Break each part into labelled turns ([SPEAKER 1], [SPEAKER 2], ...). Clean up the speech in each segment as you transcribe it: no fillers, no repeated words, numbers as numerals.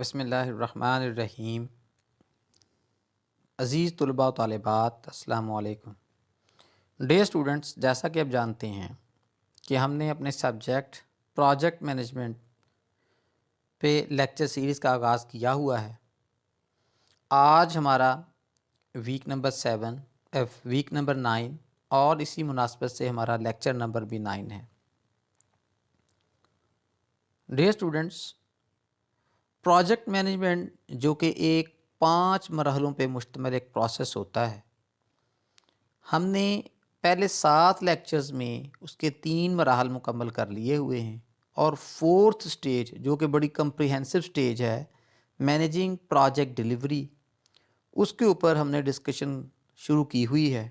[SPEAKER 1] بسم اللہ الرحمن الرحیم۔ عزیز طلباء و طالبات، السلام علیکم۔ ڈیئر اسٹوڈنٹس، جیسا کہ آپ جانتے ہیں کہ ہم نے اپنے سبجیکٹ پروجیکٹ مینجمنٹ پہ لیکچر سیریز کا آغاز کیا ہوا ہے۔ آج ہمارا ویک نمبر 7 ویک نمبر 9 اور اسی مناسبت سے ہمارا لیکچر نمبر بھی 9 ہے۔ ڈیئر اسٹوڈنٹس، پروجیکٹ مینجمنٹ جو کہ ایک 5 مرحلوں پہ مشتمل ایک پروسیس ہوتا ہے، ہم نے پہلے 7 لیکچرز میں اس کے 3 مراحل مکمل کر لیے ہوئے ہیں، اور 4تھ سٹیج جو کہ بڑی کمپریہنسو سٹیج ہے، مینیجنگ پروجیکٹ ڈیلیوری، اس کے اوپر ہم نے ڈسکشن شروع کی ہوئی ہے۔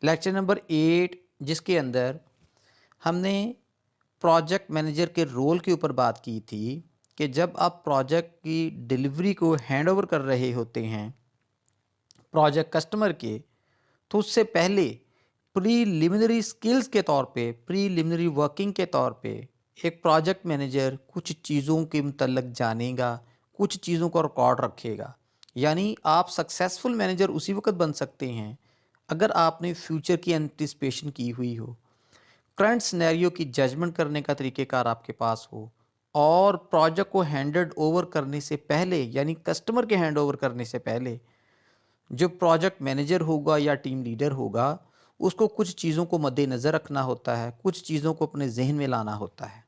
[SPEAKER 1] لیکچر نمبر 8 جس کے اندر ہم نے پروجیکٹ مینیجر کے رول کے اوپر بات کی تھی کہ جب آپ پروجیکٹ کی ڈیلیوری کو ہینڈ اوور کر رہے ہوتے ہیں پروجیکٹ کسٹمر کے، تو اس سے پہلے پریلیمنری سکلز کے طور پہ، پریلیمنری ورکنگ کے طور پہ ایک پروجیکٹ مینیجر کچھ چیزوں کے متعلق جانے گا، کچھ چیزوں کو ریکارڈ رکھے گا۔ یعنی آپ سکسیسفل مینیجر اسی وقت بن سکتے ہیں اگر آپ نے فیوچر کی انٹیسپیشن کی ہوئی ہو، کرنٹ سینیریو کی ججمنٹ کرنے کا طریقہ کار آپ کے پاس ہو، اور پروجیکٹ کو ہینڈڈ اوور کرنے سے پہلے، یعنی کسٹمر کے ہینڈ اوور کرنے سے پہلے، جو پروجیکٹ مینیجر ہوگا یا ٹیم لیڈر ہوگا، اس کو کچھ چیزوں کو مد نظر رکھنا ہوتا ہے، کچھ چیزوں کو اپنے ذہن میں لانا ہوتا ہے۔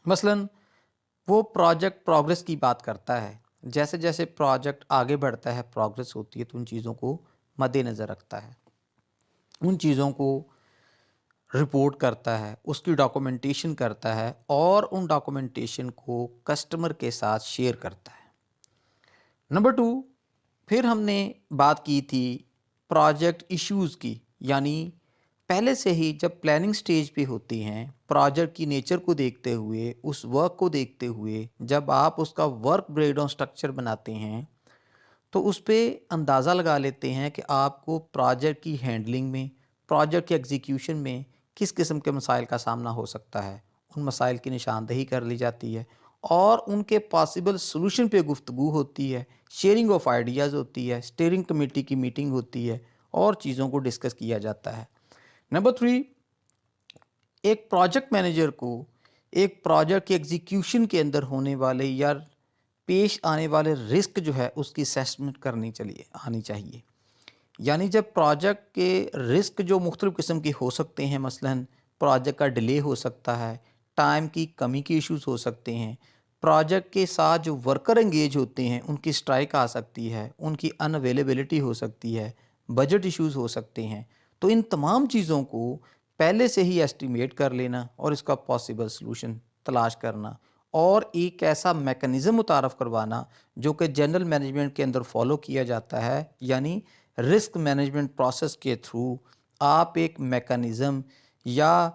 [SPEAKER 1] مثلا وہ پروجیکٹ پروگرس کی بات کرتا ہے، جیسے جیسے پروجیکٹ آگے بڑھتا ہے، پروگرس ہوتی ہے، تو ان چیزوں کو مد نظر رکھتا ہے، ان چیزوں کو رپورٹ کرتا ہے، اس کی ڈاکومنٹیشن کرتا ہے، اور ان ڈاکومنٹیشن کو کسٹمر کے ساتھ شیئر کرتا ہے۔ نمبر 2، پھر ہم نے بات کی تھی پروجیکٹ ایشوز کی، یعنی پہلے سے ہی جب پلاننگ سٹیج پہ ہوتی ہیں، پروجیکٹ کی نیچر کو دیکھتے ہوئے، اس ورک کو دیکھتے ہوئے، جب آپ اس کا ورک بریک ڈاؤن سٹرکچر بناتے ہیں تو اس پہ اندازہ لگا لیتے ہیں کہ آپ کو پروجیکٹ کی ہینڈلنگ میں، پروجیکٹ کے ایگزیکیوشن میں کس قسم کے مسائل کا سامنا ہو سکتا ہے۔ ان مسائل کی نشاندہی کر لی جاتی ہے، اور ان کے پاسبل سلوشن پہ گفتگو ہوتی ہے، شیئرنگ آف آئیڈیاز ہوتی ہے، اسٹیئرنگ کمیٹی کی میٹنگ ہوتی ہے، اور چیزوں کو ڈسکس کیا جاتا ہے۔ نمبر 3، ایک پروجیکٹ مینیجر کو ایک پروجیکٹ کے ایگزیکیوشن کے اندر ہونے والے یا پیش آنے والے رسک جو ہے اس کی اسیسمنٹ آنی چاہیے۔ یعنی جب پروجیکٹ کے رسک جو مختلف قسم کے ہو سکتے ہیں، مثلا پروجیکٹ کا ڈیلے ہو سکتا ہے، ٹائم کی کمی کے ایشوز ہو سکتے ہیں، پروجیکٹ کے ساتھ جو ورکر انگیج ہوتے ہیں ان کی اسٹرائک آ سکتی ہے، ان کی ان اویلیبلٹی ہو سکتی ہے، بجٹ ایشوز ہو سکتے ہیں، تو ان تمام چیزوں کو پہلے سے ہی ایسٹیمیٹ کر لینا اور اس کا پاسبل سلوشن تلاش کرنا، اور ایک ایسا میکنزم متعارف کروانا جو کہ جنرل مینجمنٹ کے اندر فالو کیا جاتا ہے، یعنی رسک مینجمنٹ پروسیس کے تھرو آپ ایک میکنزم یا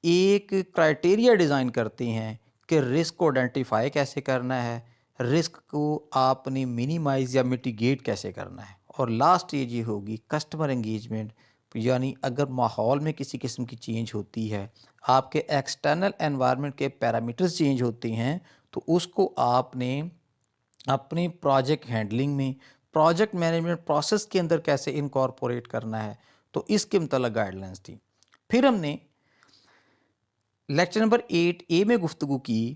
[SPEAKER 1] ایک کرائٹیریا ڈیزائن کرتے ہیں کہ رسک کو آئیڈینٹیفائی کیسے کرنا ہے، رسک کو آپ نے منیمائز یا میٹیگیٹ کیسے کرنا ہے، اور لاسٹ اسٹیج یہ ہوگی کسٹمر انگیجمنٹ۔ یعنی اگر ماحول میں کسی قسم کی چینج ہوتی ہے، آپ کے ایکسٹرنل انوائرمنٹ کے پیرامیٹرز چینج ہوتے ہیں، تو اس کو آپ نے اپنی پروجیکٹ ہینڈلنگ میں، پروجیکٹ مینجمنٹ پروسیس کے اندر کیسے انکارپوریٹ کرنا ہے، تو اس کے متعلق گائیڈ لائنس تھی۔ پھر ہم نے لیکچر نمبر 8A میں گفتگو کی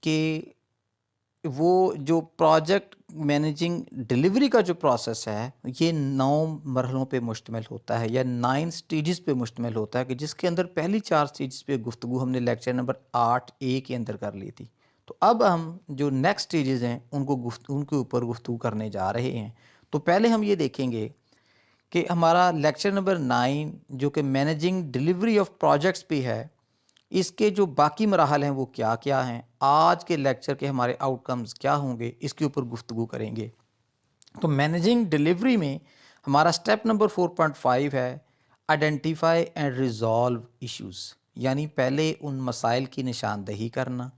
[SPEAKER 1] کہ وہ جو پروجیکٹ مینیجنگ ڈیلیوری کا جو پروسیس ہے، یہ 9 مرحلوں پہ مشتمل ہوتا ہے، یا 9 سٹیجز پہ مشتمل ہوتا ہے، کہ جس کے اندر پہلی 4 سٹیجز پہ گفتگو ہم نے لیکچر نمبر 8A کے اندر کر لی تھی۔ تو اب ہم جو نیکسٹ سٹیجز ہیں ان کے اوپر گفتگو کرنے جا رہے ہیں۔ تو پہلے ہم یہ دیکھیں گے کہ ہمارا لیکچر نمبر 9 جو کہ مینیجنگ ڈیلیوری آف پروجیکٹس پہ ہے، اس کے جو باقی مراحل ہیں وہ کیا کیا ہیں، آج کے لیکچر کے ہمارے آؤٹ کمز کیا ہوں گے، اس کے اوپر گفتگو کریں گے۔ تو مینیجنگ ڈیلیوری میں ہمارا سٹیپ نمبر 4.5 ہے آئیڈینٹیفائی اینڈ ریزالو ایشوز، یعنی پہلے ان مسائل کی نشاندہی کرنا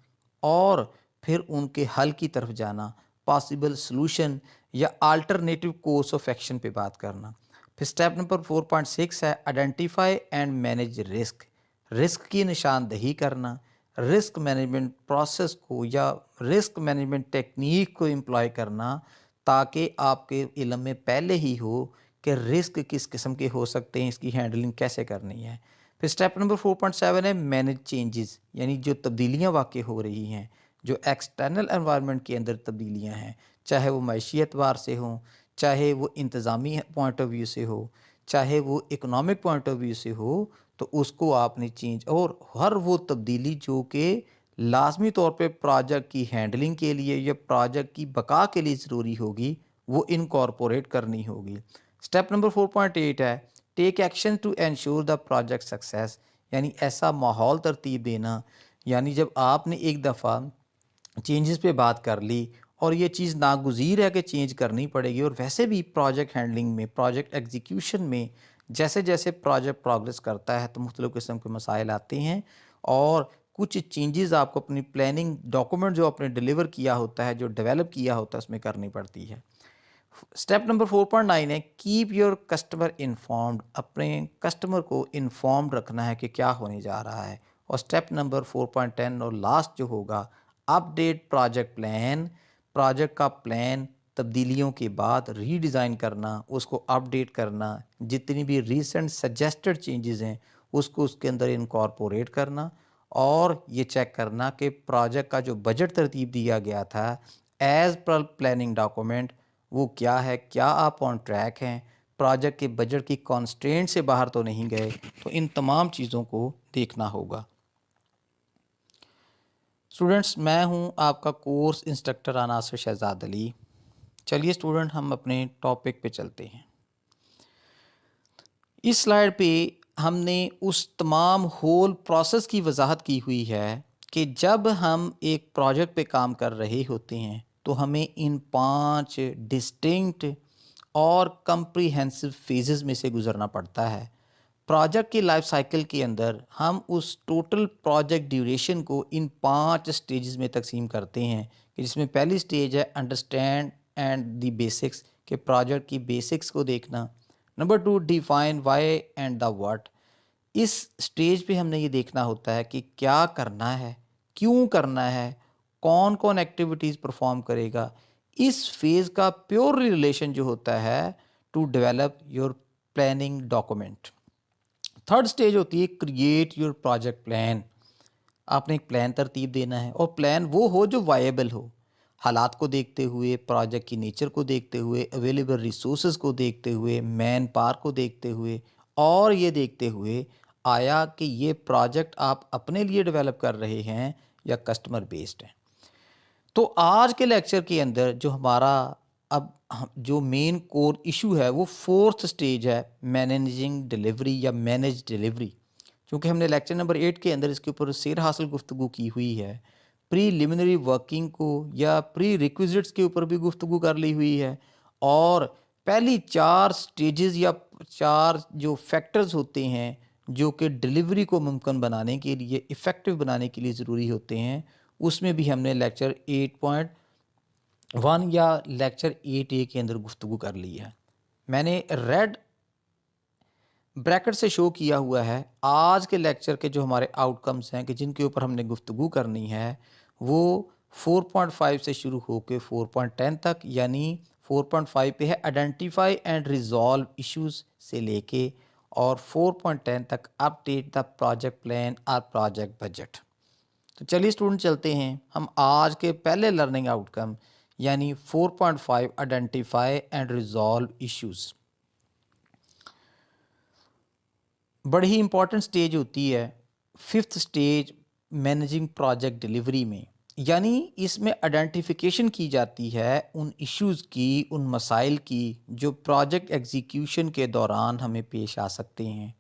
[SPEAKER 1] اور پھر ان کے حل کی طرف جانا، پاسبل سلوشن یا آلٹرنیٹیو کورس آف ایکشن پہ بات کرنا۔ پھر سٹیپ نمبر 4.6 ہے identify and manage risk, risk کی نشاندہی کرنا، رسک مینجمنٹ پروسیس کو یا رسک مینجمنٹ ٹیکنیک کو امپلائی کرنا، تاکہ آپ کے علم میں پہلے ہی ہو کہ رسک کس قسم کے ہو سکتے ہیں، اس کی ہینڈلنگ کیسے کرنی ہے۔ پھر اسٹیپ نمبر 4.7 ہے مینیج چینجز، یعنی جو تبدیلیاں واقع ہو رہی ہیں، جو ایکسٹرنل انوائرمنٹ کے اندر تبدیلیاں ہیں، چاہے وہ معاشی اعتبار سے ہوں، چاہے وہ انتظامی پوائنٹ آف ویو سے ہو، چاہے وہ اکنامک پوائنٹ آف ویو سے ہو، تو اس کو آپ نے چینج، اور ہر وہ تبدیلی جو کہ لازمی طور پہ پروجیکٹ کی ہینڈلنگ کے لیے یا پروجیکٹ کی بقا کے لیے ضروری ہوگی، وہ انکارپوریٹ کرنی ہوگی۔ اسٹیپ نمبر 4.8 ہے take action to ensure the project success, یعنی ایسا ماحول ترتیب دینا، یعنی جب آپ نے ایک دفعہ چینجز پہ بات کر لی اور یہ چیز ناگزیر ہے کہ چینج کرنی پڑے گی، اور ویسے بھی پروجیکٹ ہینڈلنگ میں، پروجیکٹ ایگزیکیوشن میں جیسے جیسے پروجیکٹ پروگریس کرتا ہے تو مختلف قسم کے مسائل آتے ہیں، اور کچھ چینجز آپ کو اپنی پلاننگ ڈاکومنٹ جو آپ نے ڈیلیور کیا ہوتا ہے، جو ڈیولپ کیا ہوتا ہے، اس میں کرنی پڑتی ہے۔ اسٹیپ نمبر 4.9 ہے کیپ یور کسٹمر انفارمڈ، اپنے کسٹمر کو انفارمڈ رکھنا ہے کہ کیا ہونے جا رہا ہے۔ اور اسٹیپ نمبر 4.10 اور لاسٹ جو ہوگا اپ ڈیٹ پروجیکٹ پلان، پروجیکٹ کا پلان تبدیلیوں کے بعد ری ڈیزائن کرنا، اس کو اپ ڈیٹ کرنا، جتنی بھی ریسنٹ سجیسٹڈ چینجز ہیں اس کو اس کے اندر انکارپوریٹ کرنا، اور یہ چیک کرنا کہ پروجیکٹ کا جو بجٹ ترتیب دیا گیا تھا ایز پر پلاننگ ڈاکومنٹ وہ کیا ہے، کیا آپ آن ٹریک ہیں، پروجیکٹ کے بجٹ کی کانسٹرینٹ سے باہر تو نہیں گئے، تو ان تمام چیزوں کو دیکھنا ہوگا۔ اسٹوڈنٹس، میں ہوں آپ کا کورس انسٹرکٹر عناصر شہزاد علی۔ چلیے اسٹوڈنٹ، ہم اپنے ٹاپک پہ چلتے ہیں۔ اس سلائیڈ پہ ہم نے اس تمام ہول پروسیس کی وضاحت کی ہوئی ہے کہ جب ہم ایک پروجیکٹ پہ کام کر رہے ہوتے ہیں تو ہمیں ان 5 ڈسٹنکٹ اور کمپریہنسو فیزز میں سے گزرنا پڑتا ہے۔ پروجیکٹ کی لائف سائیکل کے اندر ہم اس ٹوٹل پروجیکٹ ڈیوریشن کو ان 5 سٹیجز میں تقسیم کرتے ہیں، کہ جس میں پہلی سٹیج ہے انڈرسٹینڈ اینڈ دی بیسکس، کہ پروجیکٹ کی بیسکس کو دیکھنا۔ Number 2 define why and the what, اس سٹیج پہ ہم نے یہ دیکھنا ہوتا ہے کہ کیا کرنا ہے، کیوں کرنا ہے، کون کون ایکٹیویٹیز پرفارم کرے گا۔ اس فیز کا پیور ریلیشن جو ہوتا ہے to develop your planning document. Third stage ہوتی ہے کریٹ یور پروجیکٹ پلان، آپ نے ایک پلان ترتیب دینا ہے، اور پلان وہ ہو جو وائیبل ہو، حالات کو دیکھتے ہوئے، پروجیکٹ کی نیچر کو دیکھتے ہوئے، اویلیبل ریسورسز کو دیکھتے ہوئے، مین پاور کو دیکھتے ہوئے، اور یہ دیکھتے ہوئے آیا کہ یہ پروجیکٹ آپ اپنے لیے ڈیولپ کر رہے ہیں یا کسٹمر بیسڈ ہیں۔ تو آج کے لیکچر کے اندر جو ہمارا اب جو مین کور ایشو ہے وہ 4تھ سٹیج ہے مینیجنگ ڈیلیوری یا مینیج ڈیلیوری۔ چونکہ ہم نے لیکچر نمبر 8 کے اندر اس کے اوپر سیر حاصل گفتگو کی ہوئی ہے، پری لیمنری ورکنگ کو یا پری ریکویزٹس کے اوپر بھی گفتگو کر لی ہوئی ہے، اور پہلی 4 سٹیجز یا 4 جو فیکٹرز ہوتے ہیں جو کہ ڈیلیوری کو ممکن بنانے کے لیے، افیکٹو بنانے کے لیے ضروری ہوتے ہیں، اس میں بھی ہم نے لیکچر 8.1 یا لیکچر 8A کے اندر گفتگو کر لی ہے۔ میں نے ریڈ بریکٹ سے شو کیا ہوا ہے آج کے لیکچر کے جو ہمارے آؤٹ کمز ہیں کہ جن کے اوپر ہم نے گفتگو کرنی ہے، وہ 4.5 سے شروع ہو کے 4.10 تک، یعنی 4.5 پہ ہے آئیڈینٹیفائی اینڈ ریزالو ایشوز سے لے کے، اور 4.10 تک اپ ڈیٹ دا پروجیکٹ پلان اور پروجیکٹ بجٹ۔ تو چلیے اسٹوڈنٹ چلتے ہیں ہم آج کے پہلے لرننگ آؤٹ کم یعنی 4.5 آئیڈینٹیفائی اینڈ ریزالو ایشوز۔ بڑی ہی امپورٹنٹ سٹیج ہوتی ہے 5th stage managing project delivery میں، یعنی اس میں آئیڈینٹیفیکیشن کی جاتی ہے ان ایشوز کی، ان مسائل کی جو پروجیکٹ ایگزیکیوشن کے دوران ہمیں پیش آ سکتے ہیں،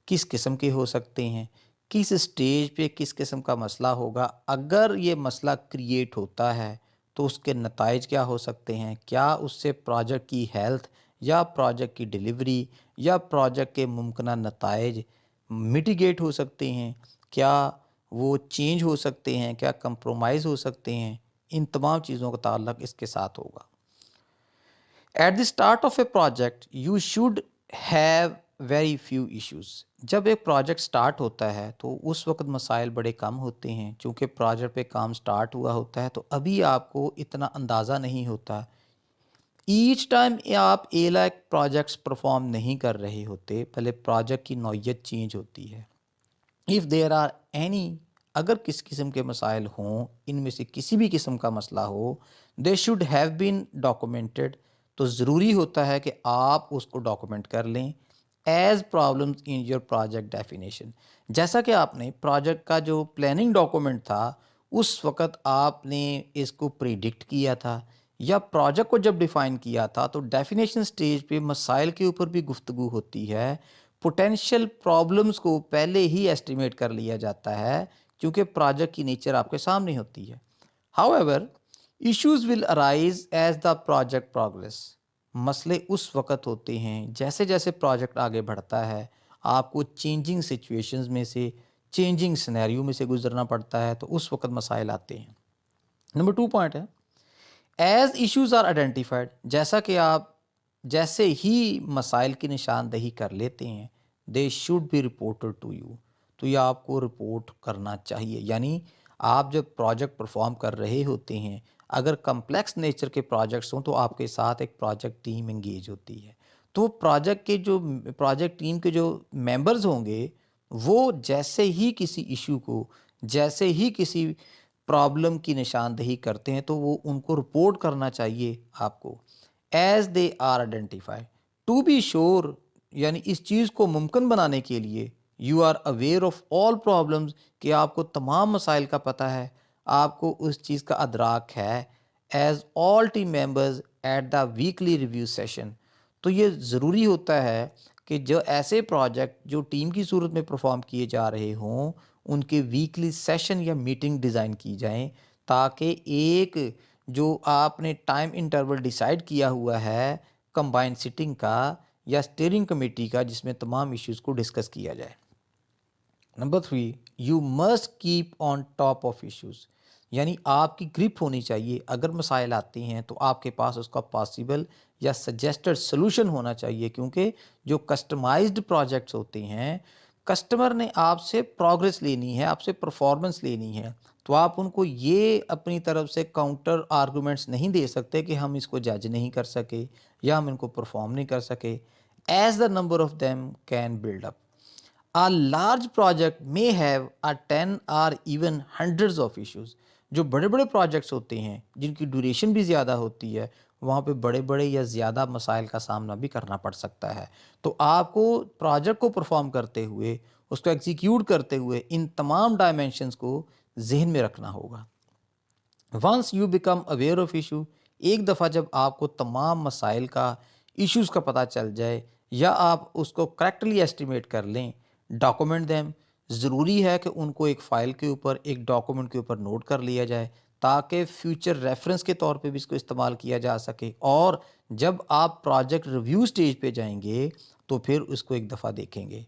[SPEAKER 1] کس قسم کے ہو سکتے ہیں، کس سٹیج پہ کس قسم کا مسئلہ ہوگا، اگر یہ مسئلہ کریٹ ہوتا ہے تو اس کے نتائج کیا ہو سکتے ہیں، کیا اس سے پروجیکٹ کی ہیلتھ یا پروجیکٹ کی ڈیلیوری یا پروجیکٹ کے ممکنہ نتائج میٹیگیٹ ہو سکتے ہیں، کیا وہ چینج ہو سکتے ہیں، کیا کمپرومائز ہو سکتے ہیں، ان تمام چیزوں کا تعلق اس کے ساتھ ہوگا۔ At the start of a project, you should have very few issues. جب ایک پروجیکٹ سٹارٹ ہوتا ہے تو اس وقت مسائل بڑے کم ہوتے ہیں، چونکہ پروجیکٹ پہ کام سٹارٹ ہوا ہوتا ہے تو ابھی آپ کو اتنا اندازہ نہیں ہوتا. ایچ ٹائم آپ اے لائک پروجیکٹس پرفارم نہیں کر رہے ہوتے، پہلے پروجیکٹ کی نوعیت چینج ہوتی ہے. اف دیر آر اینی، اگر کس قسم کے مسائل ہوں، ان میں سے کسی بھی قسم کا مسئلہ ہو، they should have been documented, تو ضروری ہوتا ہے کہ آپ اس کو ڈاکومنٹ کر لیں as problems in your project definition. جیسا کہ آپ نے پروجیکٹ کا جو پلاننگ ڈاکومنٹ تھا اس وقت آپ نے اس کو پریڈکٹ کیا تھا، یا پروجیکٹ کو جب ڈیفائن کیا تھا تو ڈیفینیشن سٹیج پہ مسائل کے اوپر بھی گفتگو ہوتی ہے. پوٹینشیل پرابلمز کو پہلے ہی ایسٹیمیٹ کر لیا جاتا ہے کیونکہ پروجیکٹ کی نیچر آپ کے سامنے ہوتی ہے. How ever issues will arise as the project progress. مسئلے اس وقت ہوتے ہیں جیسے جیسے پروجیکٹ آگے بڑھتا ہے، آپ کو چینجنگ سچویشنز میں سے، چینجنگ سینیریو میں سے گزرنا پڑتا ہے، تو اس وقت مسائل آتے ہیں. نمبر 2 پوائنٹ ہے ایز ایشوز آر آئیڈینٹیفائڈ. جیسا کہ آپ جیسے ہی مسائل کی نشاندہی کر لیتے ہیں، they should be reported to you, تو یہ آپ کو رپورٹ کرنا چاہیے. یعنی آپ جب پروجیکٹ پرفارم کر رہے ہوتے ہیں، اگر کمپلیکس نیچر کے پروجیکٹس ہوں تو آپ کے ساتھ ایک پروجیکٹ ٹیم انگیج ہوتی ہے. تو پروجیکٹ ٹیم کے جو ممبرز ہوں گے وہ جیسے ہی کسی ایشو کو، جیسے ہی کسی پرابلم کی نشاندہی کرتے ہیں تو وہ ان کو رپورٹ کرنا چاہیے آپ کو as they are identify. To be sure, یعنی اس چیز کو ممکن بنانے کے لیے you are aware of all problems, کہ آپ کو تمام مسائل کا پتہ ہے، آپ کو اس چیز کا ادراک ہے as all team members at the weekly review session. تو یہ ضروری ہوتا ہے کہ جو ایسے پروجیکٹ جو ٹیم کی صورت میں پرفارم کیے جا رہے ہوں ان کے ویکلی سیشن یا میٹنگ ڈیزائن کی جائیں، تاکہ ایک جو آپ نے ٹائم انٹرول ڈیسائیڈ کیا ہوا ہے کمبائن سٹنگ کا یا اسٹیئرنگ کمیٹی کا، جس میں تمام ایشوز کو ڈسکس کیا جائے. Number 3 you must keep on top of issues. یعنی آپ کی گرپ ہونی چاہیے. اگر مسائل آتے ہیں تو آپ کے پاس اس کا پاسبل یا سجیسٹڈ سلوشن ہونا چاہیے، کیونکہ جو کسٹمائزڈ پروجیکٹس ہوتے ہیں کسٹمر نے آپ سے پروگرس لینی ہے، آپ سے پرفارمنس لینی ہے، تو آپ ان کو یہ اپنی طرف سے کاؤنٹر آرگومنٹس نہیں دے سکتے کہ ہم اس کو جج نہیں کر سکے یا ہم ان کو پرفارم نہیں کر سکے. As the number of them can build up. A large project may have a 10 or even hundreds of issues. جو بڑے بڑے پروجیکٹس ہوتے ہیں جن کی ڈیوریشن بھی زیادہ ہوتی ہے، وہاں پہ بڑے بڑے یا زیادہ مسائل کا سامنا بھی کرنا پڑ سکتا ہے. تو آپ کو پروجیکٹ کو پرفارم کرتے ہوئے، اس کو ایگزیکیوٹ کرتے ہوئے ان تمام ڈائمینشنز کو ذہن میں رکھنا ہوگا. Once you become aware of issue, ایک دفعہ جب آپ کو تمام مسائل کا، ایشوز کا پتہ چل جائے یا آپ اس کو کریکٹلی ایسٹیمیٹ کر لیں، ڈاکومنٹ دیم. ضروری ہے کہ ان کو ایک فائل کے اوپر، ایک ڈاکومنٹ کے اوپر نوٹ کر لیا جائے تاکہ فیوچر ریفرنس کے طور پہ بھی اس کو استعمال کیا جا سکے. اور جب آپ پروجیکٹ ریویو سٹیج پہ جائیں گے تو پھر اس کو ایک دفعہ دیکھیں گے،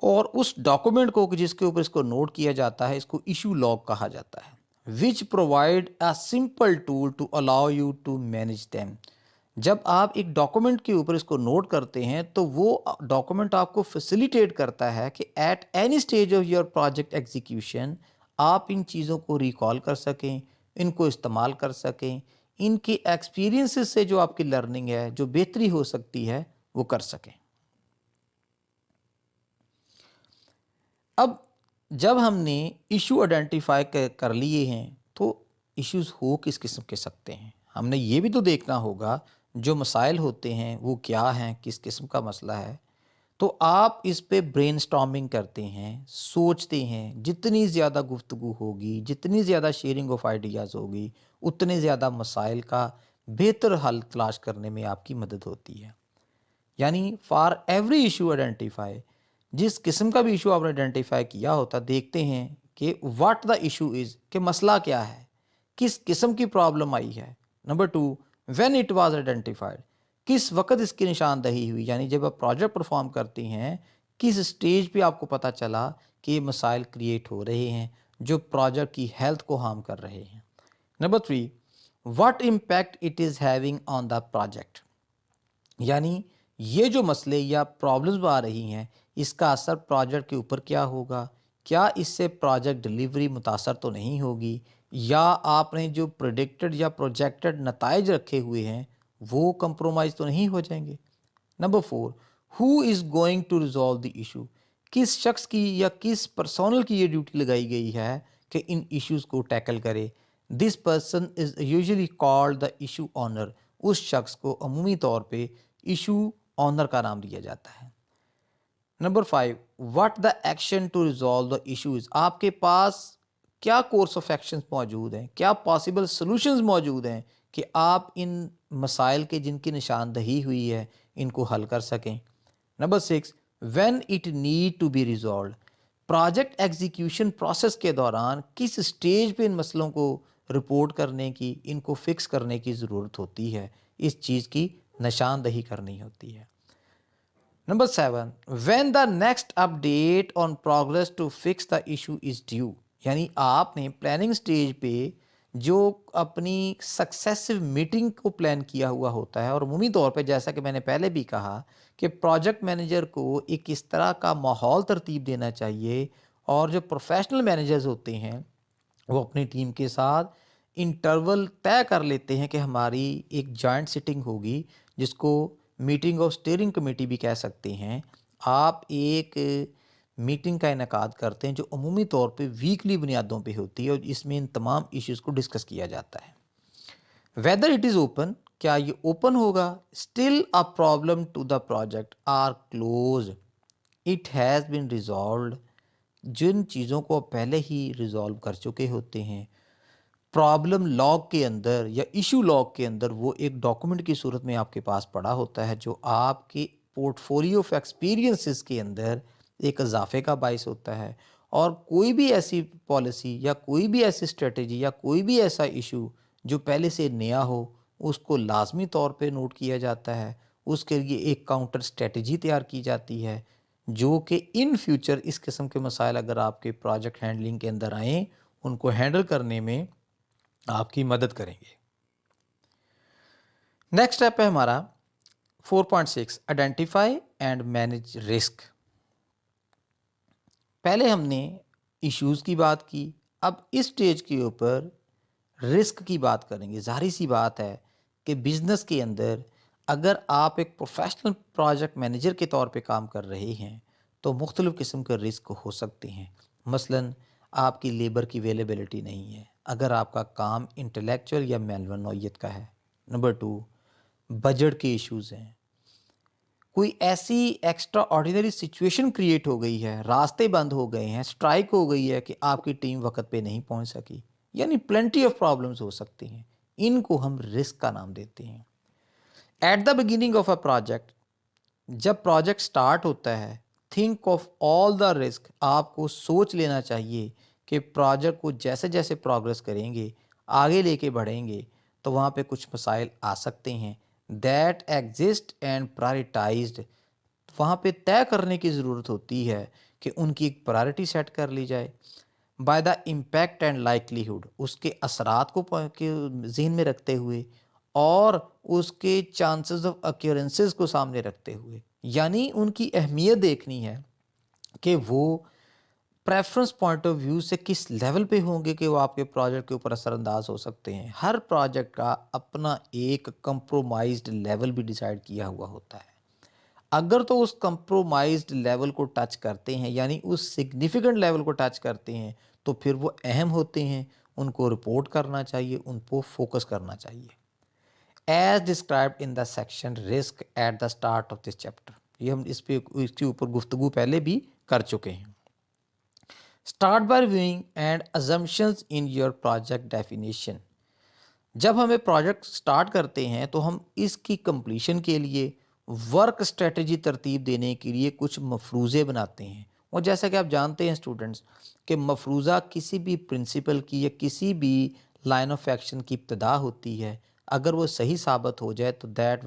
[SPEAKER 1] اور اس ڈاکومنٹ کو جس کے اوپر اس کو نوٹ کیا جاتا ہے اس کو ایشو لاگ کہا جاتا ہے. which provide a simple tool to allow you to manage them. جب آپ ایک ڈاکومنٹ کے اوپر اس کو نوٹ کرتے ہیں تو وہ ڈاکومنٹ آپ کو فیسیلیٹیٹ کرتا ہے کہ at any stage of your project execution آپ ان چیزوں کو ریکال کر سکیں، ان کو استعمال کر سکیں، ان کے ایکسپیرینسز سے جو آپ کی لرننگ ہے، جو بہتری ہو سکتی ہے، وہ کر سکیں. اب جب ہم نے ایشو آئیڈینٹیفائی کر لیے ہیں تو ایشوز ہو کس قسم کے سکتے ہیں، ہم نے یہ بھی تو دیکھنا ہوگا جو مسائل ہوتے ہیں وہ کیا ہیں، کس قسم کا مسئلہ ہے. تو آپ اس پہ برین سٹارمنگ کرتے ہیں، سوچتے ہیں. جتنی زیادہ گفتگو ہوگی، جتنی زیادہ شیئرنگ آف آئیڈیاز ہوگی، اتنے زیادہ مسائل کا بہتر حل تلاش کرنے میں آپ کی مدد ہوتی ہے. یعنی فار ایوری ایشو آئیڈینٹیفائی، جس قسم کا بھی ایشو آپ نے آئیڈینٹیفائی کیا ہوتا، دیکھتے ہیں کہ واٹ دا ایشو از، کہ مسئلہ کیا ہے، کس قسم کی پرابلم آئی ہے. Number 2 when it was identified, کس وقت اس کی نشاندہی ہوئی. یعنی جب آپ پروجیکٹ پرفارم کرتے ہیں کس اسٹیج پہ آپ کو پتہ چلا کہ یہ مسائل کریٹ ہو رہے ہیں جو پروجیکٹ کی ہیلتھ کو ہارم کر رہے ہیں. Number 3 what impact it is having on the project, یعنی یہ جو مسئلے یا پرابلمز آ رہی ہیں اس کا اثر پروجیکٹ کے اوپر کیا ہوگا، کیا اس سے پروجیکٹ ڈلیوری متاثر تو نہیں ہوگی، یا آپ نے جو پریڈکٹڈ یا پروجیکٹڈ نتائج رکھے ہوئے ہیں وہ کمپرومائز تو نہیں ہو جائیں گے۔ Number 4، who is going to resolve the issue, کس شخص کی یا کس پرسونل کی یہ ڈیوٹی لگائی گئی ہے کہ ان ایشوز کو ٹیکل کرے۔ This person is usually called the issue owner, اس شخص کو عمومی طور پہ ایشو آنر کا نام دیا جاتا ہے۔ Number 5، what the action to resolve the issues, آپ کے پاس کیا کورس آف ایکشنز موجود ہیں، کیا پاسبل سلوشنز موجود ہیں کہ آپ ان مسائل کے جن کی نشاندہی ہوئی ہے ان کو حل کر سکیں۔ Number 6، when it need to be resolved, project execution process کے دوران کس سٹیج پہ ان مسئلوں کو رپورٹ کرنے کی، ان کو فکس کرنے کی ضرورت ہوتی ہے، اس چیز کی نشاندہی کرنی ہوتی ہے۔ Number 7، when the next update on progress to fix the issue is due, یعنی آپ نے پلاننگ سٹیج پہ جو اپنی سکسیسو میٹنگ کو پلان کیا ہوا ہوتا ہے، اور عمومی طور پہ جیسا کہ میں نے پہلے بھی کہا کہ پروجیکٹ مینیجر کو ایک اس طرح کا ماحول ترتیب دینا چاہیے، اور جو پروفیشنل مینیجرز ہوتے ہیں وہ اپنی ٹیم کے ساتھ انٹرول طے کر لیتے ہیں کہ ہماری ایک جوائنٹ سٹنگ ہوگی جس کو میٹنگ آف اسٹیئرنگ کمیٹی بھی کہہ سکتے ہیں۔ آپ ایک میٹنگ کا انعقاد کرتے ہیں جو عمومی طور پہ ویکلی بنیادوں پہ ہوتی ہے، اور اس میں ان تمام ایشوز کو ڈسکس کیا جاتا ہے۔ ویدر اٹ از اوپن، کیا یہ اوپن ہوگا، still a problem to the project or close it has been resolved, جن چیزوں کو آپ پہلے ہی ریزالو کر چکے ہوتے ہیں، پرابلم لاگ کے اندر یا ایشو لاگ کے اندر وہ ایک ڈاکومنٹ کی صورت میں آپ کے پاس پڑا ہوتا ہے جو آپ کے پورٹ فولیو آف ایکسپیرینسز کے اندر ایک اضافے کا باعث ہوتا ہے، اور کوئی بھی ایسی پالیسی یا کوئی بھی ایسی اسٹریٹجی یا کوئی بھی ایسا ایشو جو پہلے سے نیا ہو اس کو لازمی طور پہ نوٹ کیا جاتا ہے، اس کے لیے ایک کاؤنٹر اسٹریٹجی تیار کی جاتی ہے جو کہ ان فیوچر اس قسم کے مسائل اگر آپ کے پروجیکٹ ہینڈلنگ کے اندر آئیں ان کو ہینڈل کرنے میں آپ کی مدد کریں گے۔ نیکسٹ اسٹیپ ہے ہمارا 4.6، آئیڈینٹیفائی اینڈ مینیج رسک۔ پہلے ہم نے ایشوز کی بات کی، اب اس سٹیج کے اوپر رسک کی بات کریں گے۔ ظاہری سی بات ہے کہ بزنس کے اندر اگر آپ ایک پروفیشنل پروجیکٹ مینیجر کے طور پہ کام کر رہے ہیں تو مختلف قسم کے رسک ہو سکتے ہیں۔ مثلاً آپ کی لیبر کی اویلیبلٹی نہیں ہے اگر آپ کا کام انٹلیکچوئل یا مینول نوعیت کا ہے۔ نمبر 2، بجٹ کے ایشوز ہیں، کوئی ایسی ایکسٹرا آرڈینری سچویشن کریٹ ہو گئی ہے، راستے بند ہو گئے ہیں، سٹرائک ہو گئی ہے کہ آپ کی ٹیم وقت پہ نہیں پہنچ سکی، یعنی پلینٹی آف پرابلمز ہو سکتی ہیں، ان کو ہم رسک کا نام دیتے ہیں۔ At the beginning of a project, جب پروجیکٹ سٹارٹ ہوتا ہے، think of all the risk, آپ کو سوچ لینا چاہیے کہ پروجیکٹ کو جیسے جیسے پروگرس کریں گے، آگے لے کے بڑھیں گے تو وہاں پہ کچھ مسائل آ سکتے ہیں دیٹ ایگزسٹ اینڈ پرائرٹائزڈ، وہاں پہ طے کرنے کی ضرورت ہوتی ہے کہ ان کی ایک پرائرٹی سیٹ کر لی جائے۔ By the impact and likelihood, اس کے اثرات کو ذہن میں رکھتے ہوئے اور اس کے چانسز آف اکیورنسز کو سامنے رکھتے ہوئے، یعنی ان کی اہمیت دیکھنی ہے کہ وہ پریفرنس پوائنٹ آف ویو سے کس لیول پہ ہوں گے کہ وہ آپ کے پروجیکٹ کے اوپر اثر انداز ہو سکتے ہیں۔ ہر پروجیکٹ کا اپنا ایک کمپرومائزڈ لیول بھی ڈیسائیڈ کیا ہوا ہوتا ہے، اگر تو اس کمپرومائزڈ لیول کو ٹچ کرتے ہیں یعنی اس سگنیفیکنٹ لیول کو ٹچ کرتے ہیں تو پھر وہ اہم ہوتے ہیں، ان کو رپورٹ کرنا چاہیے، ان کو فوکس کرنا چاہیے۔ As described in the section risk at the start of this chapter, یہ ہم اس کے اوپر گفتگو پہلے بھی کر چکے ہیں۔ Start by reviewing and assumptions in your project definition, جب ہمیں پروجیکٹ سٹارٹ کرتے ہیں تو ہم اس کی کمپلیشن کے لیے ورک اسٹریٹجی ترتیب دینے کے لیے کچھ مفروضے بناتے ہیں، اور جیسا کہ آپ جانتے ہیں اسٹوڈنٹس کہ مفروضہ کسی بھی پرنسپل کی یا کسی بھی لائن آف ایکشن کی ابتدا ہوتی ہے، اگر وہ صحیح ثابت ہو جائے تو دیٹ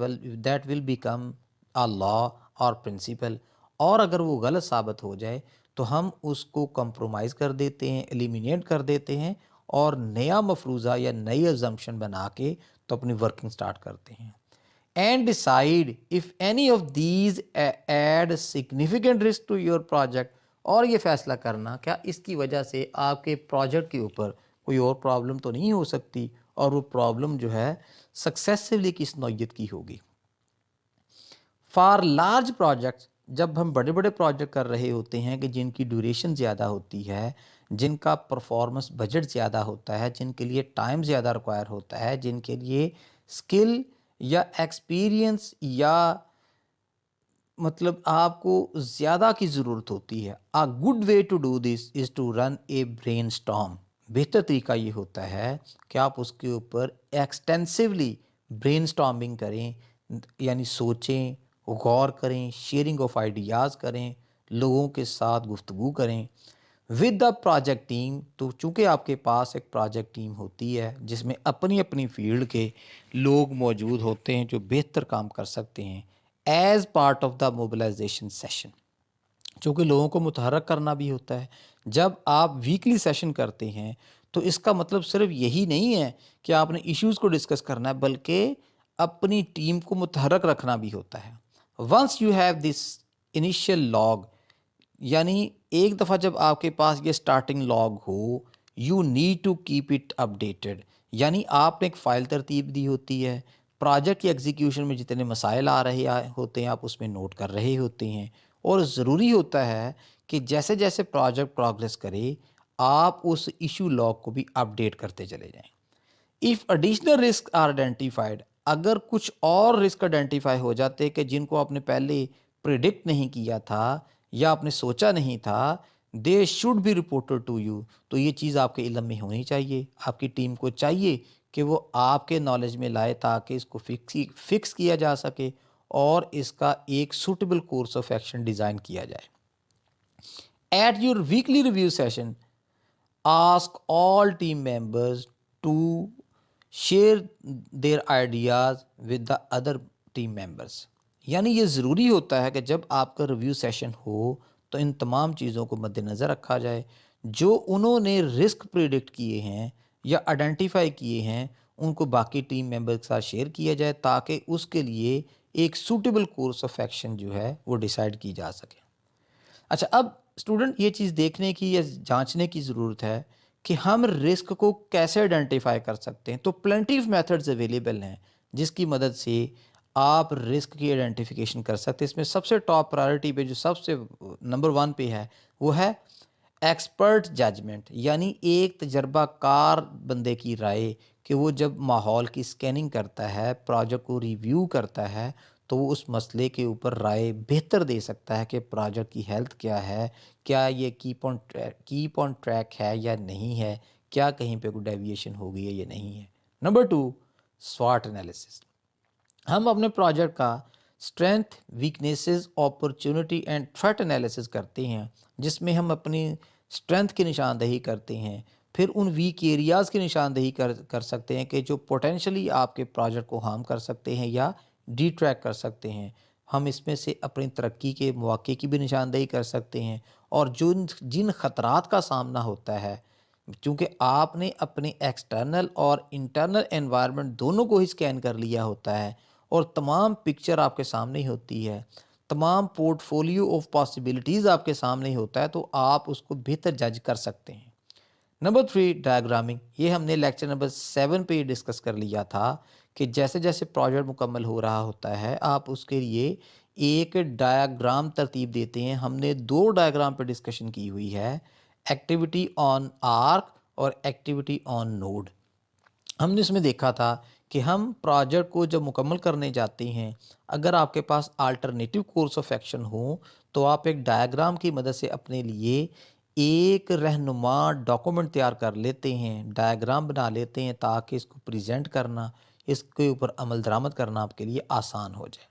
[SPEAKER 1] ول بیکم اے لا اور پرنسپل، اور اگر وہ غلط ثابت ہو جائے تو ہم اس کو کمپرومائز کر دیتے ہیں، ایلیمینیٹ کر دیتے ہیں، اور نیا مفروضہ یا نئی ازمپشن بنا کے تو اپنی ورکنگ سٹارٹ کرتے ہیں۔ and decide if any of these add significant risk to your project. اور یہ فیصلہ کرنا کیا اس کی وجہ سے آپ کے پروجیکٹ کے اوپر کوئی اور پرابلم تو نہیں ہو سکتی، اور وہ پرابلم جو ہے سکسیسفلی کس نوعیت کی ہوگی. فار لارج پروجیکٹس، جب ہم بڑے بڑے پروجیکٹ کر رہے ہوتے ہیں کہ جن کی ڈیوریشن زیادہ ہوتی ہے، جن کا پرفارمنس بجٹ زیادہ ہوتا ہے، جن کے لیے ٹائم زیادہ ریکوائر ہوتا ہے، جن کے لیے اسکل یا ایکسپیرینس یا مطلب آپ کو زیادہ کی ضرورت ہوتی ہے. A good way to do this is to run a brainstorm. بہتر طریقہ یہ ہوتا ہے کہ آپ اس کے اوپر ایکسٹینسولی برین اسٹارمنگ کریں، یعنی سوچیں، غور کریں، شیئرنگ آف آئیڈیاز کریں، لوگوں کے ساتھ گفتگو کریں. ود دا پروجیکٹ ٹیم، تو چونکہ آپ کے پاس ایک پروجیکٹ ٹیم ہوتی ہے جس میں اپنی اپنی فیلڈ کے لوگ موجود ہوتے ہیں جو بہتر کام کر سکتے ہیں. As part of the mobilisation session, چونکہ لوگوں کو متحرک کرنا بھی ہوتا ہے. جب آپ ویکلی سیشن کرتے ہیں تو اس کا مطلب صرف یہی نہیں ہے کہ آپ نے ایشوز کو ڈسکس کرنا ہے، بلکہ اپنی ٹیم کو متحرک رکھنا بھی ہوتا ہے. Once you have this initial log, یعنی ایک دفعہ جب آپ کے پاس یہ سٹارٹنگ لاگ ہو، you need to keep it updated, یعنی آپ نے ایک فائل ترتیب دی ہوتی ہے. پروجیکٹ کی ایگزیکیوشن میں جتنے مسائل آ رہے ہوتے ہیں آپ اس میں نوٹ کر رہے ہوتے ہیں، اور ضروری ہوتا ہے کہ جیسے جیسے پروجیکٹ پروگریس کرے آپ اس ایشو لاگ کو بھی اپڈیٹ کرتے چلے جائیں. If additional risk are identified, اگر کچھ اور رسک آئیڈینٹیفائی ہو جاتے کہ جن کو آپ نے پہلے پریڈکٹ نہیں کیا تھا یا آپ نے سوچا نہیں تھا، they should be reported to you, تو یہ چیز آپ کے علم میں ہونی چاہیے. آپ کی ٹیم کو چاہیے کہ وہ آپ کے نالج میں لائے تاکہ اس کو فکس کیا جا سکے اور اس کا ایک suitable course of action design کیا جائے. At your weekly review session, ask all team members to share their ideas with the other team members. یعنی یہ ضروری ہوتا ہے کہ جب آپ کا ریویو سیشن ہو تو ان تمام چیزوں کو مد نظر رکھا جائے جو انہوں نے رسک پریڈکٹ کیے ہیں یا آئیڈینٹیفائی کیے ہیں، ان کو باقی ٹیم ممبر کے ساتھ شیئر کیا جائے تاکہ اس کے لیے ایک سوٹیبل کورس آف ایکشن جو ہے وہ ڈیسائیڈ کی جا سکے. اچھا، اب اسٹوڈنٹ یہ چیز دیکھنے کی یا جانچنے کی ضرورت ہے کہ ہم رسک کو کیسے آئیڈینٹیفائی کر سکتے ہیں. تو پلینٹی آف میتھڈز اویلیبل ہیں جس کی مدد سے آپ رسک کی آئیڈینٹیفیکیشن کر سکتے ہیں. اس میں سب سے ٹاپ پرائرٹی پہ جو سب سے نمبر 1 پہ ہے وہ ہے ایکسپرٹ ججمنٹ، یعنی ایک تجربہ کار بندے کی رائے کہ وہ جب ماحول کی سکیننگ کرتا ہے، پروجیکٹ کو ریویو کرتا ہے، تو وہ اس مسئلے کے اوپر رائے بہتر دے سکتا ہے کہ پروجیکٹ کی ہیلتھ کیا ہے، کیا یہ کیپ آن ٹریک ہے یا نہیں ہے، کیا کہیں پہ کوئی ڈیویشن ہو گئی ہے یا نہیں ہے. Number 2، SWOT analysis. ہم اپنے پروجیکٹ کا strength, weaknesses, opportunity and threat analysis کرتے ہیں، جس میں ہم اپنی اسٹرینتھ کی نشاندہی کرتے ہیں، پھر ان ویک ایریاز کی نشاندہی کر سکتے ہیں کہ جو پوٹینشلی آپ کے پروجیکٹ کو ہارم کر سکتے ہیں یا ڈی ٹریک کر سکتے ہیں. ہم اس میں سے اپنی ترقی کے مواقع کی بھی نشاندہی کر سکتے ہیں، اور جن خطرات کا سامنا ہوتا ہے، چونکہ آپ نے اپنے ایکسٹرنل اور انٹرنل انوائرمنٹ دونوں کو ہی اسکین کر لیا ہوتا ہے اور تمام پکچر آپ کے سامنے ہی ہوتی ہے، تمام پورٹ فولیو آف پاسبلٹیز آپ کے سامنے ہی ہوتا ہے، تو آپ اس کو بہتر جج کر سکتے ہیں. نمبر 3، ڈائیگرامنگ. یہ ہم نے لیکچر نمبر 7 پہ ڈسکس کر لیا تھا کہ جیسے جیسے پروجیکٹ مکمل ہو رہا ہوتا ہے آپ اس کے لیے ایک ڈایاگرام ترتیب دیتے ہیں. ہم نے 2 ڈایاگرام پہ ڈسکشن کی ہوئی ہے، ایکٹیویٹی آن آرک اور ایکٹیویٹی آن نوڈ. ہم نے اس میں دیکھا تھا کہ ہم پروجیکٹ کو جب مکمل کرنے جاتے ہیں، اگر آپ کے پاس آلٹرنیٹیو کورس آف ایکشن ہو تو آپ ایک ڈائیگرام کی مدد سے اپنے لیے ایک رہنما ڈاکومنٹ تیار کر لیتے ہیں، ڈائیگرام بنا لیتے ہیں تاکہ اس کو پریزنٹ کرنا، اس کے اوپر عمل درآمد کرنا آپ کے لیے آسان ہو جائے.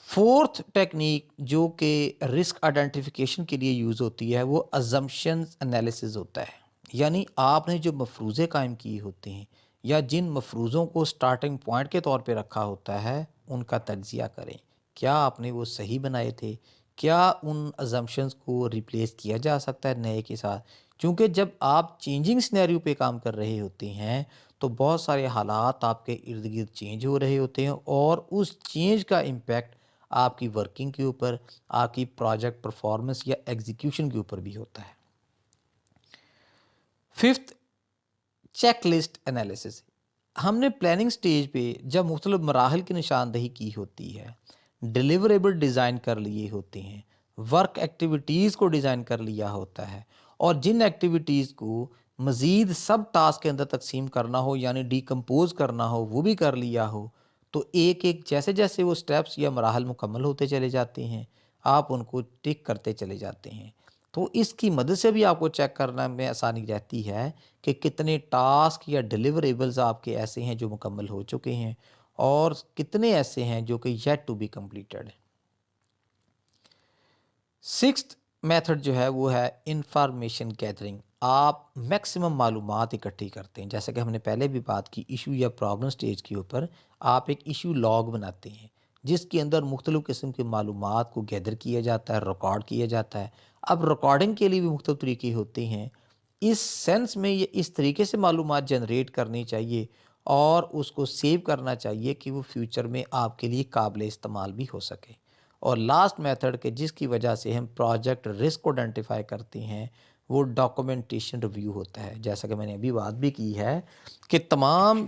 [SPEAKER 1] 4تھ ٹیکنیک جو کہ رسک آئیڈینٹیفیکیشن کے لیے یوز ہوتی ہے وہ ازمپشنز انالیسز ہوتا ہے. یعنی آپ نے جو مفروضے قائم کیے ہوتے ہیں یا جن مفروضوں کو سٹارٹنگ پوائنٹ کے طور پہ رکھا ہوتا ہے ان کا تجزیہ کریں. کیا آپ نے وہ صحیح بنائے تھے؟ کیا ان ازمپشنز کو ریپلیس کیا جا سکتا ہے نئے کے ساتھ؟ چونکہ جب آپ چینجنگ سینیریو پہ کام کر رہے ہوتے ہیں تو بہت سارے حالات آپ کے ارد گرد چینج ہو رہے ہوتے ہیں اور اس چینج کا امپیکٹ آپ کی ورکنگ کے اوپر، آپ کی پروجیکٹ پرفارمنس یا ایگزیکیوشن کے اوپر بھی ہوتا ہے۔ Fifth, check list analysis. ہم نے پلاننگ سٹیج پہ جب مختلف مراحل کی نشاندہی کی ہوتی ہے، ڈیلیوریبل ڈیزائن کر لیے ہوتے ہیں، ورک ایکٹیویٹیز کو ڈیزائن کر لیا ہوتا ہے، اور جن ایکٹیویٹیز کو مزید سب ٹاسک کے اندر تقسیم کرنا ہو یعنی ڈیکمپوز کرنا ہو وہ بھی کر لیا ہو، تو ایک ایک جیسے جیسے وہ سٹیپس یا مراحل مکمل ہوتے چلے جاتے ہیں آپ ان کو ٹک کرتے چلے جاتے ہیں، تو اس کی مدد سے بھی آپ کو چیک کرنا میں آسانی رہتی ہے کہ کتنے ٹاسک یا ڈیلیوریبلز آپ کے ایسے ہیں جو مکمل ہو چکے ہیں اور کتنے ایسے ہیں جو کہ یٹ ٹو بی کمپلیٹڈ ہیں۔ سکستھ میتھڈ جو ہے وہ ہے انفارمیشن گیدرنگ۔ آپ میکسیمم معلومات اکٹھی کرتے ہیں، جیسے کہ ہم نے پہلے بھی بات کی ایشو یا پرابلم سٹیج کے اوپر آپ ایک ایشو لاگ بناتے ہیں جس کے اندر مختلف قسم کی معلومات کو گیدر کیا جاتا ہے، ریکارڈ کیا جاتا ہے۔ اب ریکارڈنگ کے لیے بھی مختلف طریقے ہوتے ہیں، اس سینس میں یہ اس طریقے سے معلومات جنریٹ کرنی چاہیے اور اس کو سیو کرنا چاہیے کہ وہ فیوچر میں آپ کے لیے قابل استعمال بھی ہو سکے۔ اور لاسٹ میتھڈ کے جس کی وجہ سے ہم پروجیکٹ رسک کو آئیڈینٹیفائی کرتے ہیں وہ ڈاکومنٹیشن ریویو ہوتا ہے، جیسا کہ میں نے ابھی بات بھی کی ہے کہ تمام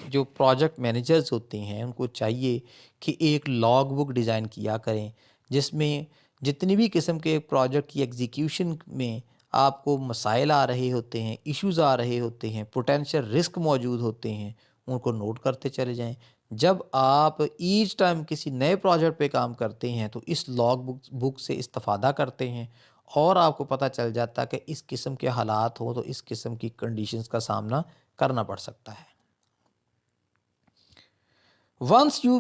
[SPEAKER 1] جو پروجیکٹ مینیجرز ہوتے ہیں ان کو چاہیے کہ ایک لاگ بک ڈیزائن کیا کریں جس میں جتنی بھی قسم کے پروجیکٹ کی ایگزیکیوشن میں آپ کو مسائل آ رہے ہوتے ہیں، ایشوز آ رہے ہوتے ہیں، پوٹینشیل رسک موجود ہوتے ہیں، ان کو نوٹ کرتے چلے جائیں۔ جب آپ ایچ ٹائم کسی نئے پروجیکٹ پہ کام کرتے ہیں تو اس لاگ بک سے استفادہ کرتے ہیں اور آپ کو پتہ چل جاتا ہے کہ اس قسم کے حالات ہوں تو اس قسم کی کنڈیشنز کا سامنا کرنا پڑ سکتا ہے۔ Once you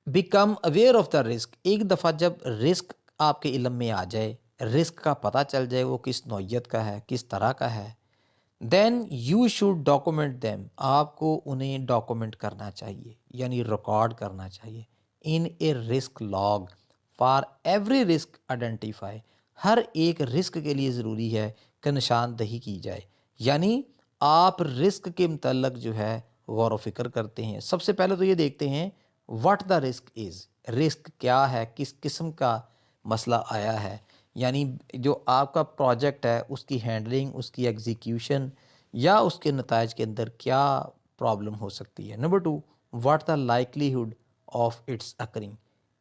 [SPEAKER 1] become aware of the risk, ایک دفعہ جب رسک آپ کے علم میں آ جائے، رسک کا پتہ چل جائے وہ کس نوعیت کا ہے، کس طرح کا ہے، then you should document them, آپ کو انہیں ڈاکومنٹ کرنا چاہیے یعنی ریکارڈ کرنا چاہیے in a risk log for every risk identify, ہر ایک رسک کے لیے ضروری ہے کہ نشاندہی کی جائے، یعنی آپ رسک کے متعلق جو ہے غور و فکر کرتے ہیں۔ سب سے پہلے تو یہ دیکھتے ہیں what the risk is, risk کیا ہے، کس قسم کا مسئلہ آیا ہے، یعنی جو آپ کا پروجیکٹ ہے اس کی ہینڈلنگ، اس کی ایگزیکیوشن یا اس کے نتائج کے اندر کیا پرابلم ہو سکتی ہے۔ Number 2، what the likelihood of its occurring,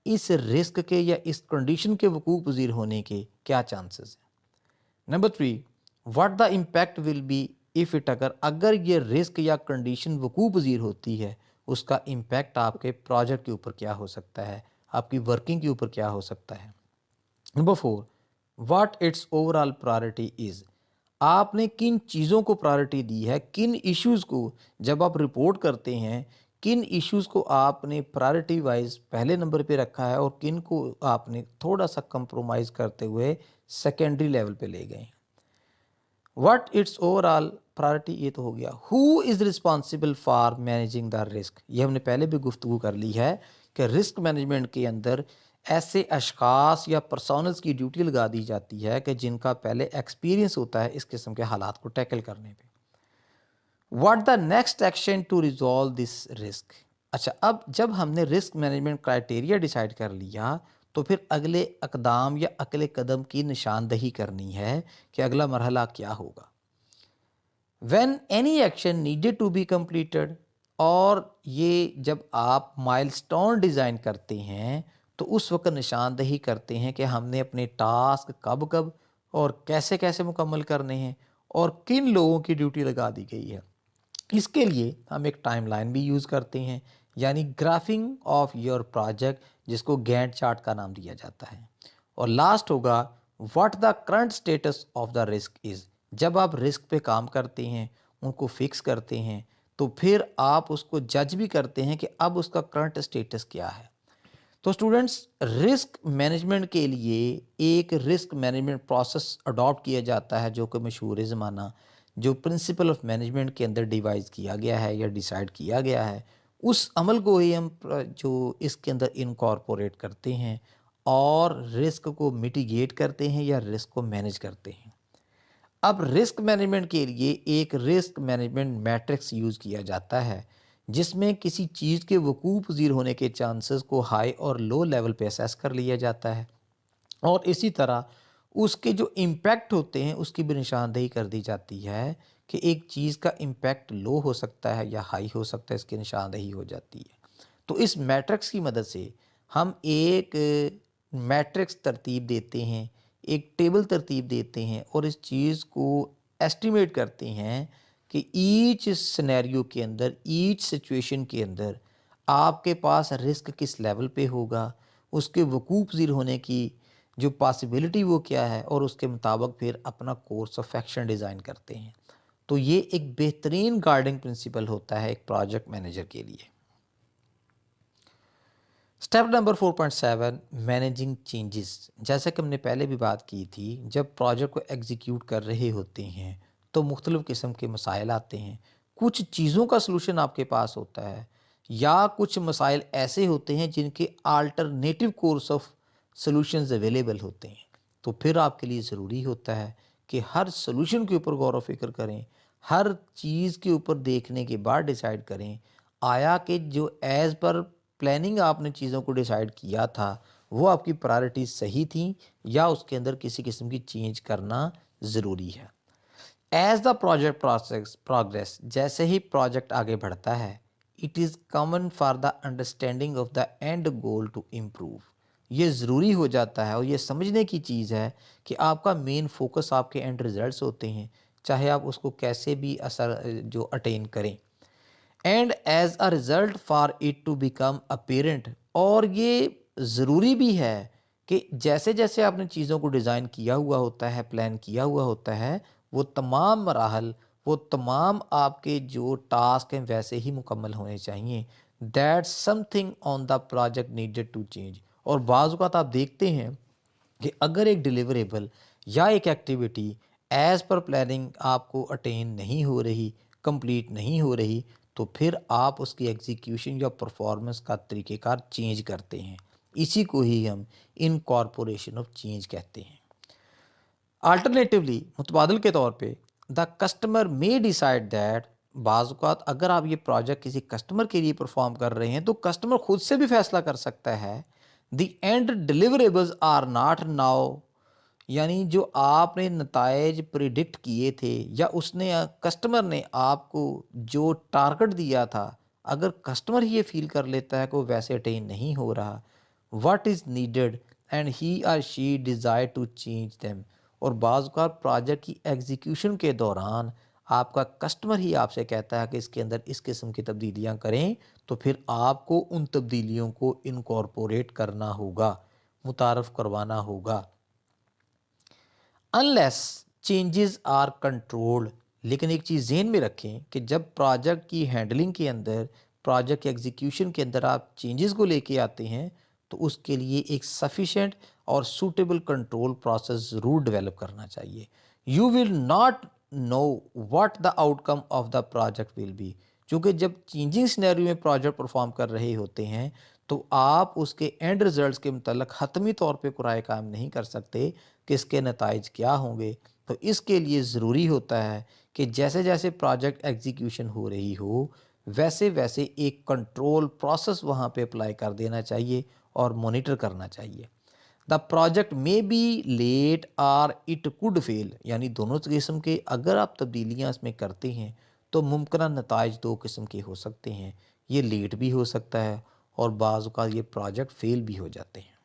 [SPEAKER 1] اس رسک کے یا اس کنڈیشن کے وقوع پذیر ہونے کے کیا چانسز ہیں۔ Number 3، what the impact will be if it, اگر یہ رسک یا کنڈیشن وقوع پذیر ہوتی ہے اس کا امپیکٹ آپ کے پروجیکٹ کے اوپر کیا ہو سکتا ہے، آپ کی ورکنگ کے اوپر کیا ہو سکتا ہے۔ Number 4، what it's overall priority is, آپ نے کن چیزوں کو پرائرٹی دی ہے، کن ایشوز کو جب آپ رپورٹ کرتے ہیں کن ایشوز کو آپ نے پرائرٹی وائز پہلے نمبر پہ رکھا ہے اور کن کو آپ نے تھوڑا سا کمپرومائز کرتے ہوئے سیکنڈری لیول پہ لے گئے۔ What it's overall priority, یہ تو ہو گیا۔ Who is responsible for managing the risk, یہ ہم نے پہلے بھی گفتگو کر لی ہے کہ رسک مینجمنٹ کے اندر ایسے اشخاص یا پرسونلز کی ڈیوٹی لگا دی جاتی ہے کہ جن کا پہلے ایکسپیرینس ہوتا ہے اس قسم کے حالات کو ٹیکل کرنے پہ۔ What the next action to resolve this risk, اچھا اب جب ہم نے رسک مینجمنٹ کرائٹیریا ڈیسائیڈ کر لیا تو پھر اگلے اقدام یا اگلے قدم کی نشاندہی کرنی ہے کہ اگلا مرحلہ کیا ہوگا۔ When any action needed to be completed, اور یہ جب آپ مائل سٹون ڈیزائن کرتے ہیں تو اس وقت نشاندہی کرتے ہیں کہ ہم نے اپنے ٹاسک کب کب اور کیسے کیسے مکمل کرنے ہیں اور کن لوگوں کی ڈیوٹی لگا دی گئی ہے۔ اس کے لیے ہم ایک ٹائم لائن بھی یوز کرتے ہیں یعنی گرافنگ آف یور پروجیکٹ، جس کو گینٹ چارٹ کا نام دیا جاتا ہے۔ اور لاسٹ ہوگا what the current status of the risk is, جب آپ رسک پہ کام کرتے ہیں ان کو فکس کرتے ہیں تو پھر آپ اس کو جج بھی کرتے ہیں کہ اب اس کا کرنٹ اسٹیٹس کیا ہے۔ تو اسٹوڈنٹس، رسک مینجمنٹ کے لیے ایک رسک مینجمنٹ پروسیس اڈاپٹ کیا جاتا ہے جو کہ مشہور زمانہ جو پرنسپل آف مینجمنٹ کے اندر ڈیوائز کیا گیا ہے یا ڈیسائیڈ کیا گیا ہے، اس عمل کو ہی ہم جو اس کے اندر انکارپوریٹ کرتے ہیں اور رسک کو میٹیگیٹ کرتے ہیں یا رسک کو مینیج کرتے ہیں۔ اب رسک مینجمنٹ کے لیے ایک رسک مینجمنٹ میٹرکس یوز کیا جاتا ہے جس میں کسی چیز کے وقوع پذیر ہونے کے چانسز کو ہائی اور لو لیول پہ اسیس کر لیا جاتا ہے، اور اسی طرح اس کے جو امپیکٹ ہوتے ہیں اس کی بھی نشاندہی کر دی جاتی ہے کہ ایک چیز کا امپیکٹ لو ہو سکتا ہے یا ہائی ہو سکتا ہے، اس کی نشاندہی ہو جاتی ہے۔ تو اس میٹرکس کی مدد سے ہم ایک میٹرکس ترتیب دیتے ہیں، ایک ٹیبل ترتیب دیتے ہیں، اور اس چیز کو ایسٹیمیٹ کرتے ہیں کہ ایچ سینیریو کے اندر، ایچ سچویشن کے اندر آپ کے پاس رسک کس لیول پہ ہوگا، اس کے وقوع پذیر ہونے کی جو پاسبلٹی وہ کیا ہے، اور اس کے مطابق پھر اپنا کورس آف ایکشن ڈیزائن کرتے ہیں۔ تو یہ ایک بہترین گائیڈنگ پرنسپل ہوتا ہے ایک پروجیکٹ مینیجر کے لیے۔ Step number 4.7 managing changes. جیسا کہ ہم نے پہلے بھی بات کی تھی، جب پروجیکٹ کو ایگزیکیوٹ کر رہے ہوتے ہیں تو مختلف قسم کے مسائل آتے ہیں، کچھ چیزوں کا سلوشن آپ کے پاس ہوتا ہے، یا کچھ مسائل ایسے ہوتے ہیں جن کے alternative course of solutions available ہوتے ہیں۔ تو پھر آپ کے لیے ضروری ہوتا ہے کہ ہر سلوشن کے اوپر غور و فکر کریں، ہر چیز کے اوپر دیکھنے کے بعد ڈیسائیڈ کریں آیا کہ جو ایز پر پلاننگ آپ نے چیزوں کو ڈیسائیڈ کیا تھا وہ آپ کی پرائرٹیز صحیح تھیں یا اس کے اندر کسی قسم کی چینج کرنا ضروری ہے۔ ایز دا پروجیکٹ پروگریس، جیسے ہی پروجیکٹ آگے بڑھتا ہے، it is common for the understanding of the end goal to improve. یہ ضروری ہو جاتا ہے اور یہ سمجھنے کی چیز ہے کہ آپ کا مین فوکس آپ کے اینڈ ریزلٹس ہوتے ہیں، چاہے آپ اس کو کیسے بھی جو اٹین کریں، and as a result for it to become apparent. اور یہ ضروری بھی ہے کہ جیسے جیسے آپ نے چیزوں کو ڈیزائن کیا ہوا ہوتا ہے، پلان کیا ہوا ہوتا ہے، وہ تمام مراحل، وہ تمام آپ کے جو ٹاسک ہیں ویسے ہی مکمل ہونے چاہیے۔ That something on the project needed to change. اور بعض اوقات آپ دیکھتے ہیں کہ اگر ایک ڈیلیوریبل یا ایک ایکٹیویٹی ایز پر پلاننگ آپ کو اٹین نہیں ہو رہی، کمپلیٹ نہیں ہو رہی، تو پھر آپ اس کی ایگزیکیوشن یا پرفارمنس کا طریقہ کار چینج کرتے ہیں۔ اسی کو ہی ہم انکارپوریشن آف چینج کہتے ہیں۔ آلٹرنیٹیولی، متبادل کے طور پہ، the customer may decide that, بعض اوقات اگر آپ یہ پروجیکٹ کسی کسٹمر کے لیے پرفارم کر رہے ہیں تو کسٹمر خود سے بھی فیصلہ کر سکتا ہے the end deliverables are not now, یعنی جو آپ نے نتائج پریڈکٹ کیے تھے یا اس نے کسٹمر نے آپ کو جو ٹارگٹ دیا تھا، اگر کسٹمر ہی یہ فیل کر لیتا ہے کہ وہ ویسے اٹین نہیں ہو رہا، what is needed and he اور شی ڈیزائر ٹو چینج دیم، اور بعض اوقات پروجیکٹ کی ایگزیکیوشن کے دوران آپ کا کسٹمر ہی آپ سے کہتا ہے کہ اس کے اندر اس قسم کی تبدیلیاں کریں، تو پھر آپ کو ان تبدیلیوں کو انکارپوریٹ کرنا ہوگا، متعارف کروانا ہوگا۔ انلیس چینجز آر کنٹرولڈ، لیکن ایک چیز ذہن میں رکھیں کہ جب پروجیکٹ کی ہینڈلنگ کے اندر، پروجیکٹ کی ایگزیکیوشن کے اندر آپ چینجز کو لے کے آتے ہیں تو اس کے لیے ایک سفیشینٹ اور سوٹیبل کنٹرول پروسیس ضرور ڈیولپ کرنا چاہیے۔ You will not know what the outcome of the project will be, چونکہ جب چینجنگ سینیریو میں پروجیکٹ پرفارم کر رہے ہوتے ہیں تو آپ اس کے اینڈ ریزلٹس کے متعلق حتمی طور پہ قرائے قائم نہیں کر سکتے کہ اس کے نتائج کیا ہوں گے۔ تو اس کے لیے ضروری ہوتا ہے کہ جیسے جیسے پروجیکٹ ایگزیکیوشن ہو رہی ہو ویسے ویسے ایک کنٹرول پروسیس وہاں پہ اپلائی کر دینا چاہیے اور مانیٹر کرنا چاہیے۔ The project may be late or it could fail, یعنی دونوں قسم کے اگر آپ تبدیلیاں اس میں کرتے ہیں تو ممکنہ نتائج دو قسم کے ہو سکتے ہیں، یہ لیٹ بھی ہو سکتا ہے اور بعض اوقات یہ پروجیکٹ فیل بھی ہو جاتے ہیں۔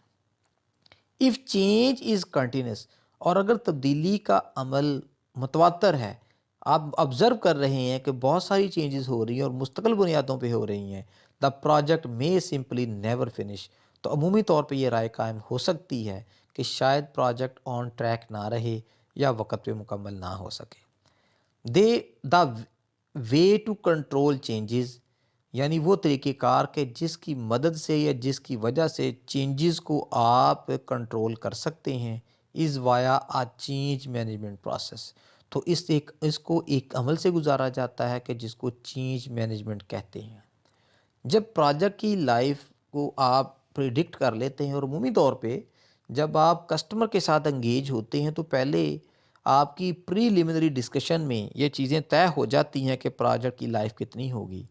[SPEAKER 1] if change is continuous، اور اگر تبدیلی کا عمل متواتر ہے، آپ آبزرو کر رہے ہیں کہ بہت ساری چینجز ہو رہی ہیں اور مستقل بنیادوں پہ ہو رہی ہیں، the project may simply never finish، تو عمومی طور پہ یہ رائے قائم ہو سکتی ہے کہ شاید پروجیکٹ آن ٹریک نہ رہے یا وقت پہ مکمل نہ ہو سکے۔ دا وے ٹو کنٹرول چینجز، یعنی وہ طریقہ کار کہ جس کی مدد سے یا جس کی وجہ سے چینجز کو آپ کنٹرول کر سکتے ہیں، از وایا آ چینج مینجمنٹ پروسیس۔ تو اس کو ایک عمل سے گزارا جاتا ہے کہ جس کو چینج مینجمنٹ کہتے ہیں۔ جب پروجیکٹ کی لائف کو آپ پریڈکٹ کر لیتے ہیں، اور عمومی طور پہ جب آپ کسٹمر کے ساتھ انگیج ہوتے ہیں تو پہلے آپ کی پریلیمنری ڈسکشن میں یہ چیزیں طے ہو جاتی ہیں کہ پروجیکٹ کی لائف کتنی ہوگی،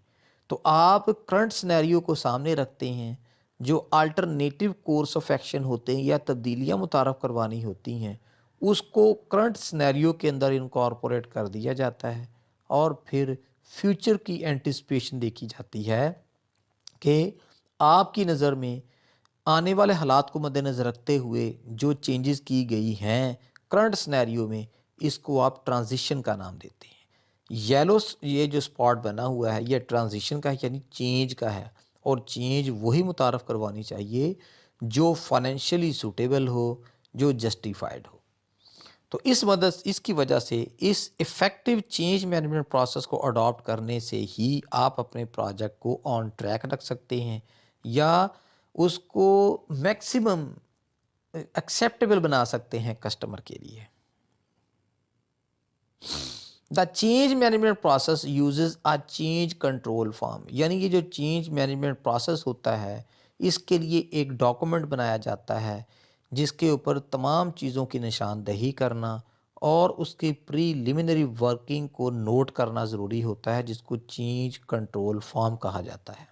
[SPEAKER 1] تو آپ کرنٹ سنیریو کو سامنے رکھتے ہیں، جو آلٹرنیٹیو کورس آف ایکشن ہوتے ہیں یا تبدیلیاں متعارف کروانی ہوتی ہیں، اس کو کرنٹ سنیریو کے اندر انکارپوریٹ کر دیا جاتا ہے، اور پھر فیوچر کی اینٹیسپیشن دیکھی جاتی ہے کہ آپ کی نظر میں آنے والے حالات کو مد نظر رکھتے ہوئے جو چینجز کی گئی ہیں کرنٹ سنیریو میں، اس کو آپ ٹرانزیشن کا نام دیتے ہیں۔ یلو یہ جو سپاٹ بنا ہوا ہے یہ ٹرانزیشن کا ہے، یعنی چینج کا ہے، اور چینج وہی متعارف کروانی چاہیے جو فائنینشلی سوٹیبل ہو، جو جسٹیفائڈ ہو۔ تو اس کی وجہ سے اس ایفیکٹو چینج مینجمنٹ پروسیس کو اڈاپٹ کرنے سے ہی آپ اپنے پروجیکٹ کو آن ٹریک رکھ سکتے ہیں، یا اس کو میکسیمم ایکسیپٹیبل بنا سکتے ہیں کسٹمر کے لیے۔ The change management process uses a change control form, یعنی یہ جو چینج مینجمنٹ پروسیس ہوتا ہے اس کے لیے ایک ڈاکومنٹ بنایا جاتا ہے جس کے اوپر تمام چیزوں کی نشاندہی کرنا اور اس کی پریلیمنری ورکنگ کو نوٹ کرنا ضروری ہوتا ہے، جس کو چینج کنٹرول فارم کہا جاتا ہے۔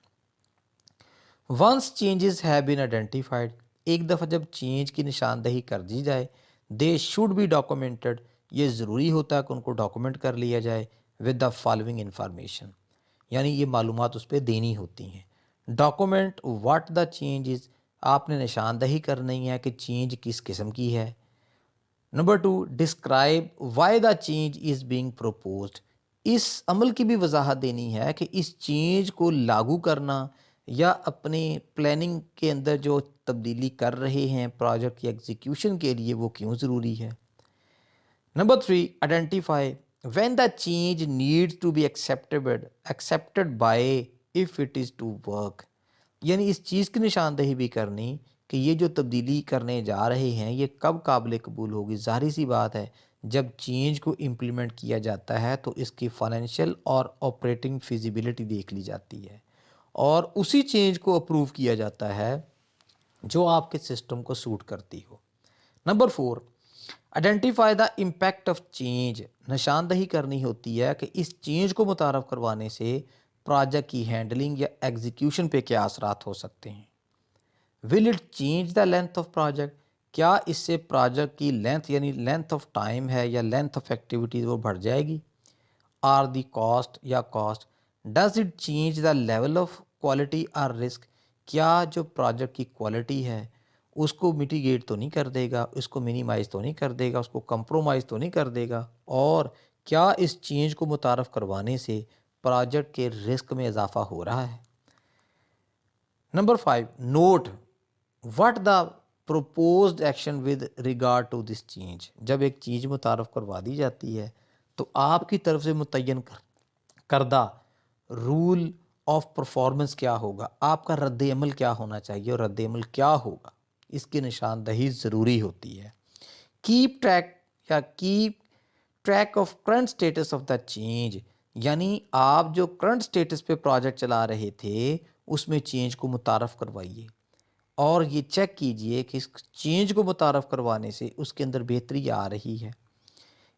[SPEAKER 1] Once changes have been identified, ایک دفعہ جب چینج کی نشاندہی کر دی جائے، دے شوڈ بی ڈاکومنٹڈ، یہ ضروری ہوتا ہے کہ ان کو ڈاکومنٹ کر لیا جائے ود دا فالوئنگ انفارمیشن، یعنی یہ معلومات اس پہ دینی ہوتی ہیں۔ ڈاکومنٹ واٹ دا چینجز، آپ نے نشاندہی کرنی ہے کہ چینج کس قسم کی ہے۔ Number 2، describe why the change is being proposed, اس عمل کی بھی وضاحت دینی ہے کہ اس چینج کو لاگو کرنا یا اپنے پلاننگ کے اندر جو تبدیلی کر رہے ہیں پروجیکٹ کی ایگزیکیوشن کے لیے وہ کیوں ضروری ہے۔ Number 3، identify when the change needs to be accepted by if it is to work, یعنی اس چیز کی نشاندہی بھی کرنی کہ یہ جو تبدیلی کرنے جا رہے ہیں یہ کب قابل قبول ہوگی۔ ظاہر سی بات ہے جب چینج کو امپلیمنٹ کیا جاتا ہے تو اس کی فائنینشیل اور آپریٹنگ فیزیبلٹی دیکھ لی جاتی ہے، اور اسی چینج کو اپروو کیا جاتا ہے جو آپ کے سسٹم کو سوٹ کرتی ہو۔ Number 4، identify the impact of change, نشاندہی کرنی ہوتی ہے کہ اس چینج کو متعارف کروانے سے پروجیکٹ کی ہینڈلنگ یا ایگزیکیوشن پہ کیا اثرات ہو سکتے ہیں۔ Will it change the length of project, کیا اس سے پروجیکٹ کی لینتھ یعنی لینتھ آف ٹائم ہے یا لینتھ آف ایکٹیویٹیز وہ بڑھ جائے گی۔ آر دی کاسٹ یا cost, does it change the level of quality اور رسک، کیا جو پروجیکٹ کی کوالٹی ہے اس کو میٹیگیٹ تو نہیں کر دے گا، اس کو منیمائز تو نہیں کر دے گا، اس کو کمپرومائز تو نہیں کر دے گا، اور کیا اس چینج کو متعارف کروانے سے پروجیکٹ کے رسک میں اضافہ ہو رہا ہے۔ Number 5، note what the proposed action with regard to this change, جب ایک چیز متعارف کروا دی جاتی ہے تو آپ کی طرف سے متعین کردہ رول آف پرفارمنس کیا ہوگا، آپ کا رد عمل کیا ہونا چاہیے اور رد عمل کیا ہوگا، اس کی نشاندہی ضروری ہوتی ہے۔ Keep track of current status of the change, یعنی آپ جو کرنٹ اسٹیٹس پہ پروجیکٹ چلا رہے تھے اس میں چینج کو متعارف کروائیے، اور یہ چیک کیجئے کہ اس چینج کو متعارف کروانے سے اس کے اندر بہتری آ رہی ہے۔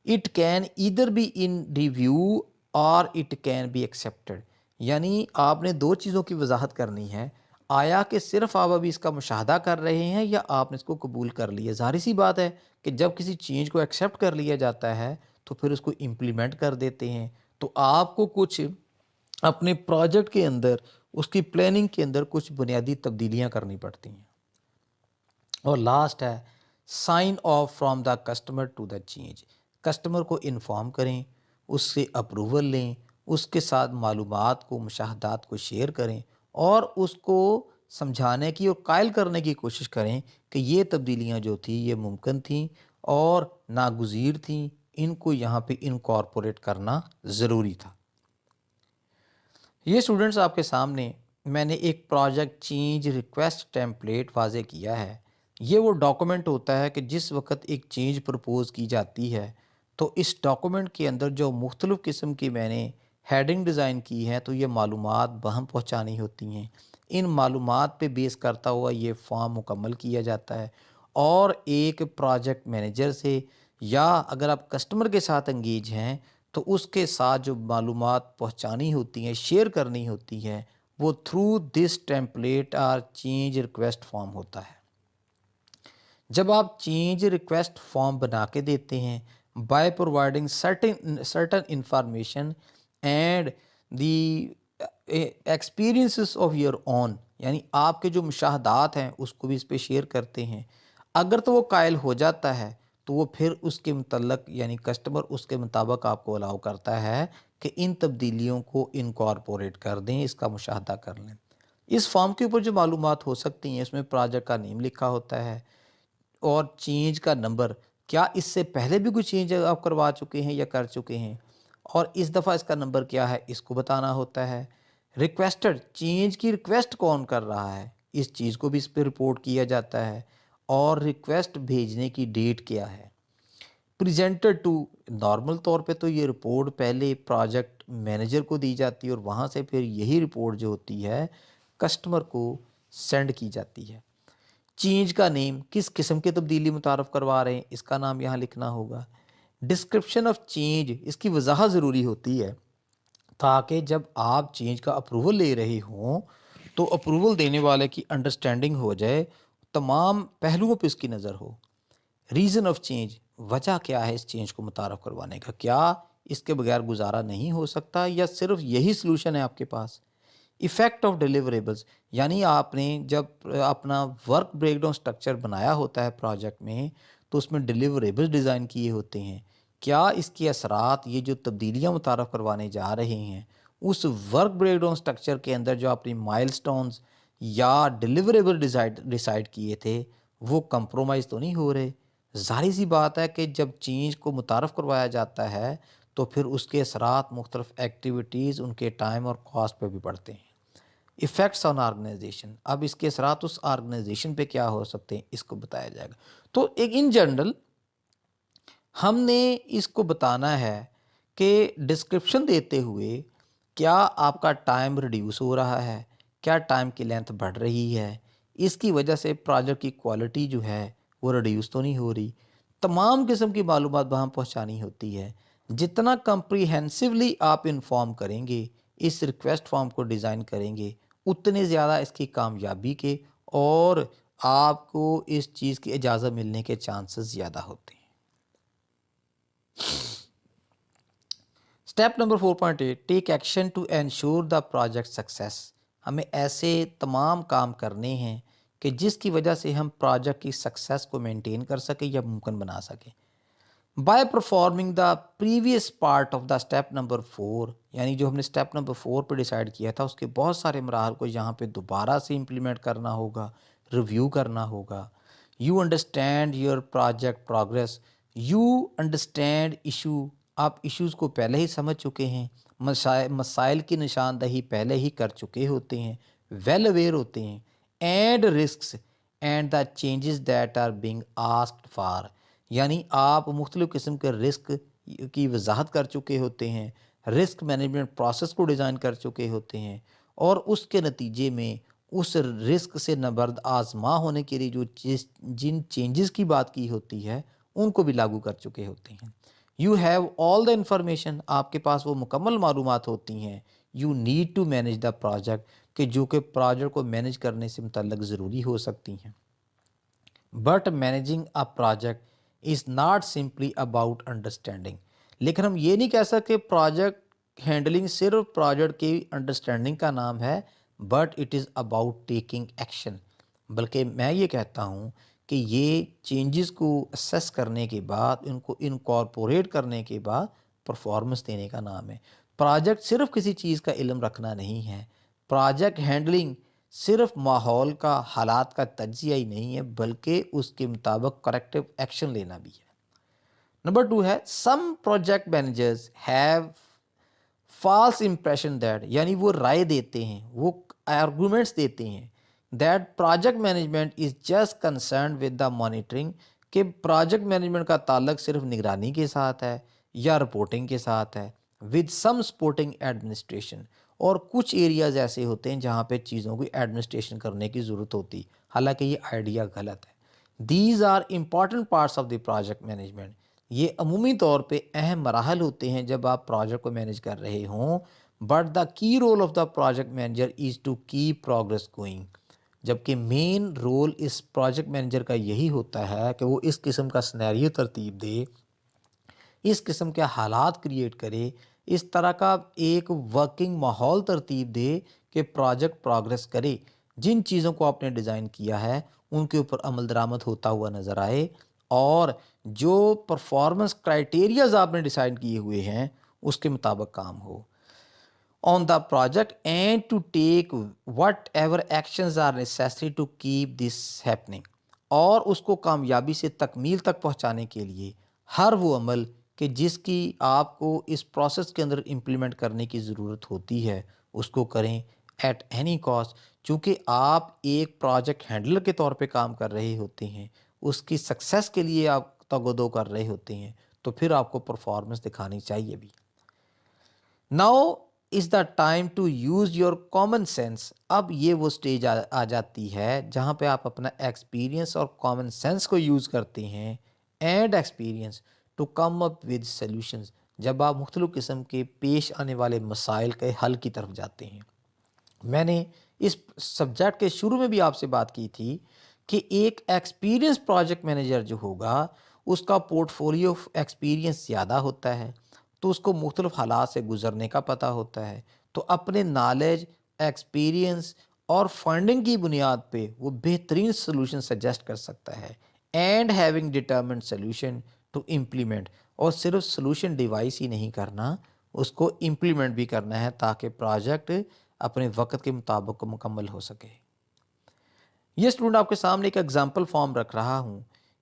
[SPEAKER 1] It can either be in review or it can be accepted, یعنی آپ نے دو چیزوں کی وضاحت کرنی ہے، آیا کہ صرف آپ ابھی اس کا مشاہدہ کر رہے ہیں یا آپ نے اس کو قبول کر لیا۔ ظاہر سی بات ہے کہ جب کسی چینج کو ایکسیپٹ کر لیا جاتا ہے تو پھر اس کو امپلیمنٹ کر دیتے ہیں، تو آپ کو کچھ اپنے پروجیکٹ کے اندر اس کی پلاننگ کے اندر کچھ بنیادی تبدیلیاں کرنی پڑتی ہیں۔ اور لاسٹ ہے sign off from the customer to the change, customer کو انفارم کریں، اس سے اپروول لیں، اس کے ساتھ معلومات کو مشاہدات کو شیئر کریں اور اس کو سمجھانے کی اور قائل کرنے کی کوشش کریں کہ یہ تبدیلیاں جو تھیں یہ ممکن تھیں اور ناگزیر تھیں، ان کو یہاں پہ انکارپوریٹ کرنا ضروری تھا۔ یہ اسٹوڈنٹس آپ کے سامنے میں نے ایک پروجیکٹ چینج ریکویسٹ ٹیمپلیٹ واضح کیا ہے۔ یہ وہ ڈاکومنٹ ہوتا ہے کہ جس وقت ایک چینج پرپوز کی جاتی ہے تو اس ڈاکومنٹ کے اندر جو مختلف قسم کی میں نے ہیڈنگ ڈیزائن کی ہے تو یہ معلومات بہم پہنچانی ہوتی ہیں، ان معلومات پہ بیس کرتا ہوا یہ فارم مکمل کیا جاتا ہے، اور ایک پروجیکٹ مینیجر سے یا اگر آپ کسٹمر کے ساتھ انگیج ہیں تو اس کے ساتھ جو معلومات پہنچانی ہوتی ہیں، شیئر کرنی ہوتی ہے، وہ تھرو دس ٹیمپلیٹ اور چینج ریکویسٹ فارم ہوتا ہے۔ جب آپ چینج ریکویسٹ فارم بنا کے دیتے ہیں by providing certain information and the experiences of your own, یعنی آپ کے جو مشاہدات ہیں اس کو بھی اس پہ شیئر کرتے ہیں، اگر تو وہ قائل ہو جاتا ہے تو وہ پھر اس کے متعلق یعنی کسٹمر اس کے مطابق آپ کو الاؤ کرتا ہے کہ ان تبدیلیوں کو انکارپوریٹ کر دیں، اس کا مشاہدہ کر لیں۔ اس فارم کے اوپر جو معلومات ہو سکتی ہیں، اس میں پروجیکٹ کا نیم لکھا ہوتا ہے اور چینج کا نمبر، کیا اس سے پہلے بھی کوئی چینج آپ کروا چکے ہیں یا کر چکے ہیں، اور اس دفعہ اس کا نمبر کیا ہے اس کو بتانا ہوتا ہے۔ ریکویسٹڈ، چینج کی ریکویسٹ کون کر رہا ہے، اس چیز کو بھی اس پہ رپورٹ کیا جاتا ہے، اور ریکویسٹ بھیجنے کی ڈیٹ کیا ہے۔ پریزنٹڈ ٹو، نارمل طور پہ تو یہ رپورٹ پہلے پروجیکٹ مینیجر کو دی جاتی ہے اور وہاں سے پھر یہی رپورٹ جو ہوتی ہے کسٹمر کو سینڈ کی جاتی ہے۔ چینج کا نیم، کس قسم کی تبدیلی متعارف کروا رہے ہیں اس کا نام یہاں لکھنا ہوگا۔ ڈسکرپشن آف چینج، اس کی وضاحت ضروری ہوتی ہے تاکہ جب آپ چینج کا اپروول لے رہے ہوں تو اپروول دینے والے کی انڈرسٹینڈنگ ہو جائے، تمام پہلوؤں پہ اس کی نظر ہو۔ ریزن آف چینج، وجہ کیا ہے اس چینج کو متعارف کروانے کا، کیا اس کے بغیر گزارا نہیں ہو سکتا یا صرف یہی سلوشن ہے آپ کے پاس۔ ایفیکٹ آف ڈیلیوریبلز، یعنی آپ نے جب اپنا ورک بریک ڈاؤن سٹرکچر بنایا ہوتا ہے پروجیکٹ میں تو اس میں ڈیلیوریبلز ڈیزائن کیے ہوتے ہیں، کیا اس کے اثرات، یہ جو تبدیلیاں متعارف کروانے جا رہے ہیں اس ورک بریک ڈاؤن سٹرکچر کے اندر جو اپنی مائل سٹونز یا ڈیلیوریبل ڈیسائیڈ کیے تھے وہ کمپرومائز تو نہیں ہو رہے۔ ظاہر سی بات ہے کہ جب چینج کو متعارف کروایا جاتا ہے تو پھر اس کے اثرات مختلف ایکٹیویٹیز، ان کے ٹائم اور کاسٹ پہ بھی پڑتے ہیں۔ ایفیکٹس آن آرگنائزیشن، اب اس کے اثرات اس آرگنائزیشن پہ کیا ہو سکتے ہیں اس کو بتایا جائے گا۔ تو ایک ان جنرل ہم نے اس کو بتانا ہے کہ ڈسکرپشن دیتے ہوئے کیا آپ کا ٹائم ریڈیوس ہو رہا ہے، کیا ٹائم کی لینتھ بڑھ رہی ہے، اس کی وجہ سے پروجیکٹ کی کوالٹی جو ہے وہ ریڈیوس تو نہیں ہو رہی، تمام قسم کی معلومات وہاں پہنچانی ہوتی ہے۔ جتنا کمپریہنسولی آپ انفارم کریں گے، اس ریکویسٹ فارم کو ڈیزائن کریں گے، اتنے زیادہ اس کی کامیابی کے اور آپ کو اس چیز کی اجازت ملنے کے چانسز زیادہ ہوتے ہیں۔ Step number 4.8، take action to ensure the project success, ہمیں ایسے تمام کام کرنے ہیں کہ جس کی وجہ سے ہم پروجیکٹ کی سکسیس کو مینٹین کر سکیں یا ممکن بنا سکیں۔ By performing the previous part of the step number 4، یعنی جو ہم نے اسٹیپ نمبر 4 پہ ڈیسائیڈ کیا تھا اس کے بہت سارے مراحل کو یہاں پہ دوبارہ سے امپلیمنٹ کرنا ہوگا، ریویو کرنا ہوگا۔ You understand your project progress, you understand issue, آپ ایشوز کو پہلے ہی سمجھ چکے ہیں، مسائل کی نشاندہی پہلے ہی کر چکے ہوتے ہیں، ویل اویئر ہوتے ہیں، and risks and the changes that are being asked for, یعنی آپ مختلف قسم کے رسک کی وضاحت کر چکے ہوتے ہیں، رسک مینجمنٹ پروسیس کو ڈیزائن کر چکے ہوتے ہیں، اور اس کے نتیجے میں اس رسک سے نبرد آزما ہونے کے لیے جو جن چینجز کی بات کی ہوتی ہے ان کو بھی لاگو کر چکے ہوتے ہیں۔ You have all the information, آپ کے پاس وہ مکمل معلومات ہوتی ہیں۔ You need to manage the project, کہ جو کہ پروجیکٹ کو مینیج کرنے سے متعلق ضروری ہو سکتی ہیں۔ But managing a project is not simply about understanding, لیکن ہم یہ نہیں کہہ سکتے پروجیکٹ ہینڈلنگ صرف پروجیکٹ کی انڈرسٹینڈنگ کا نام ہے، but it is about taking action, بلکہ میں یہ کہتا ہوں کہ یہ چینجز کو اسیس کرنے کے بعد، ان کو انکارپوریٹ کرنے کے بعد پرفارمنس دینے کا نام ہے۔ پروجیکٹ صرف کسی چیز کا علم رکھنا نہیں ہے، پروجیکٹ ہینڈلنگ صرف ماحول کا، حالات کا تجزیہ ہی نہیں ہے، بلکہ اس کے مطابق کریکٹیو ایکشن لینا بھی ہے۔ نمبر 2 ہے some project managers have false impression that, یعنی وہ رائے دیتے ہیں، وہ آرگومنٹس دیتے ہیں that project management is just concerned with the monitoring, کہ پروجیکٹ مینجمنٹ کا تعلق صرف نگرانی کے ساتھ ہے یا رپورٹنگ کے ساتھ ہے، ود سم سپورٹنگ ایڈمنسٹریشن، اور کچھ ایریاز ایسے ہوتے ہیں جہاں پہ چیزوں کی ایڈمنسٹریشن کرنے کی ضرورت ہوتی، حالانکہ یہ آئیڈیا غلط ہے۔ These are important parts of the project management, یہ عمومی طور پہ اہم مراحل ہوتے ہیں جب آپ پروجیکٹ کو مینیج کر رہے ہوں، but the key role of the project manager is to keep progress going, جبکہ مین رول اس پروجیکٹ مینیجر کا یہی ہوتا ہے کہ وہ اس قسم کا سنیریو ترتیب دے، اس قسم کے حالات کریٹ کرے، اس طرح کا ایک ورکنگ ماحول ترتیب دے کہ پروجیکٹ پروگرس کرے، جن چیزوں کو آپ نے ڈیزائن کیا ہے ان کے اوپر عمل درآمد ہوتا ہوا نظر آئے، اور جو پرفارمنس کرائٹیریاز آپ نے ڈیسائڈ کیے ہوئے ہیں اس کے مطابق کام ہو on the project, and to take whatever actions are necessary to keep this happening, اور اس کو کامیابی سے تکمیل تک پہنچانے کے لیے ہر وہ عمل کہ جس کی آپ کو اس پروسیس کے اندر امپلیمنٹ کرنے کی ضرورت ہوتی ہے اس کو کریں ایٹ اینی کاسٹ، چونکہ آپ ایک پروجیکٹ ہینڈلر کے طور پہ کام کر رہے ہوتے ہیں، اس کی سکسیس کے لیے آپ تگ و دو کر رہے ہوتے ہیں، تو پھر آپ کو پرفارمنس دکھانی چاہیے بھی۔ Now is the time to use your common sense, اب یہ وہ سٹیج آ جاتی ہے جہاں پہ آپ اپنا ایکسپیرینس اور کامن سینس کو یوز کرتے ہیں، and experience to come up with solutions, جب آپ مختلف قسم کے پیش آنے والے مسائل کے حل کی طرف جاتے ہیں۔ میں نے اس سبجیکٹ کے شروع میں بھی آپ سے بات کی تھی کہ ایک ایکسپیرینس پروجیکٹ مینیجر جو ہوگا اس کا پورٹ فولیو آف ایکسپیرینس زیادہ ہوتا ہے، تو اس کو مختلف حالات سے گزرنے کا پتہ ہوتا ہے، تو اپنے نالج، ایکسپیرینس اور فنڈنگ کی بنیاد پہ وہ بہترین سلوشن سجیسٹ کر سکتا ہے، and having determined solution to implement, اور صرف سلوشن ڈیوائس ہی نہیں کرنا، اس کو امپلیمنٹ بھی کرنا ہے تاکہ پروجیکٹ اپنے وقت کے مطابق مکمل ہو سکے۔ یہ اسٹوڈنٹ آپ کے سامنے ایک ایگزامپل فارم رکھ رہا ہوں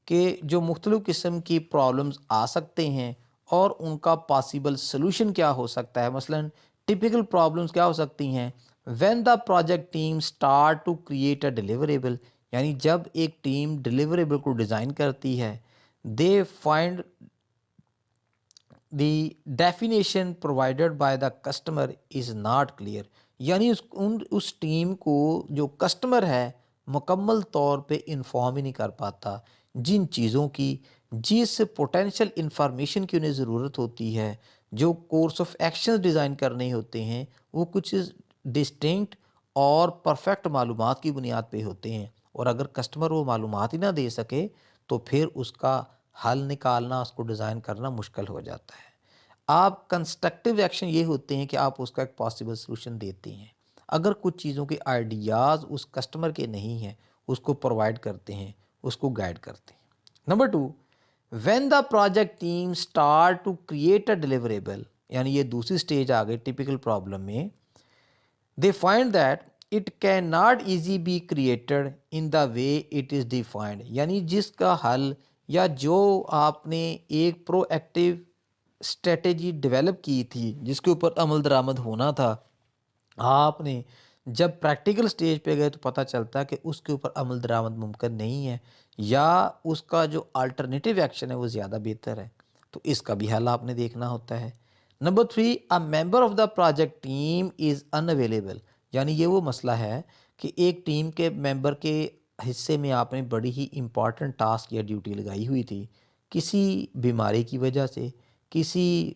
[SPEAKER 1] کہ جو مختلف قسم کی پرابلمز آ سکتے ہیں اور ان کا پاسیبل سلوشن کیا ہو سکتا ہے، مثلاً ٹپیکل پرابلمز کیا ہو سکتی ہیں، when the project team start to create a deliverable, یعنی جب ایک ٹیم ڈیلیوریبل کو ڈیزائن کرتی ہے، they find the definition provided by the customer is not clear, یعنی اس ٹیم کو جو کسٹمر ہے مکمل طور پہ انفارم ہی نہیں کر پاتا جن چیزوں کی، جس پوٹینشیل انفارمیشن کی انہیں ضرورت ہوتی ہے، جو کورس آف ایکشن ڈیزائن کرنے ہوتے ہیں، وہ کچھ ڈسٹنکٹ اور پرفیکٹ معلومات کی بنیاد پہ ہوتے ہیں، اور اگر کسٹمر وہ معلومات ہی نہ دے سکے تو پھر اس کا حل نکالنا، اس کو ڈیزائن کرنا مشکل ہو جاتا ہے۔ آپ کنسٹرکٹیو ایکشن یہ ہوتے ہیں کہ آپ اس کا ایک پاسبل سلوشن دیتے ہیں، اگر کچھ چیزوں کے آئیڈیاز اس کسٹمر کے نہیں ہیں اس کو پرووائڈ کرتے ہیں، اس کو گائیڈ کرتے ہیں۔ Number 2، when the project team start to create a deliverable, یعنی یہ دوسری سٹیج آ گئی ٹیپیکل پرابلم میں، they find that it cannot easily be created in the way it is defined، یعنی جس کا حل یا جو آپ نے ایک پرو ایکٹیو اسٹریٹجی ڈیولپ کی تھی جس کے اوپر عمل درآمد ہونا تھا، آپ نے جب پریکٹیکل سٹیج پہ گئے تو پتہ چلتا ہے کہ اس کے اوپر عمل درآمد ممکن نہیں ہے، یا اس کا جو الٹرنیٹیو ایکشن ہے وہ زیادہ بہتر ہے، تو اس کا بھی حل آپ نے دیکھنا ہوتا ہے۔ Number 3، a member of the project team is unavailable, یعنی یہ وہ مسئلہ ہے کہ ایک ٹیم کے ممبر کے حصے میں آپ نے بڑی ہی امپورٹنٹ ٹاسک یا ڈیوٹی لگائی ہوئی تھی، کسی بیماری کی وجہ سے، کسی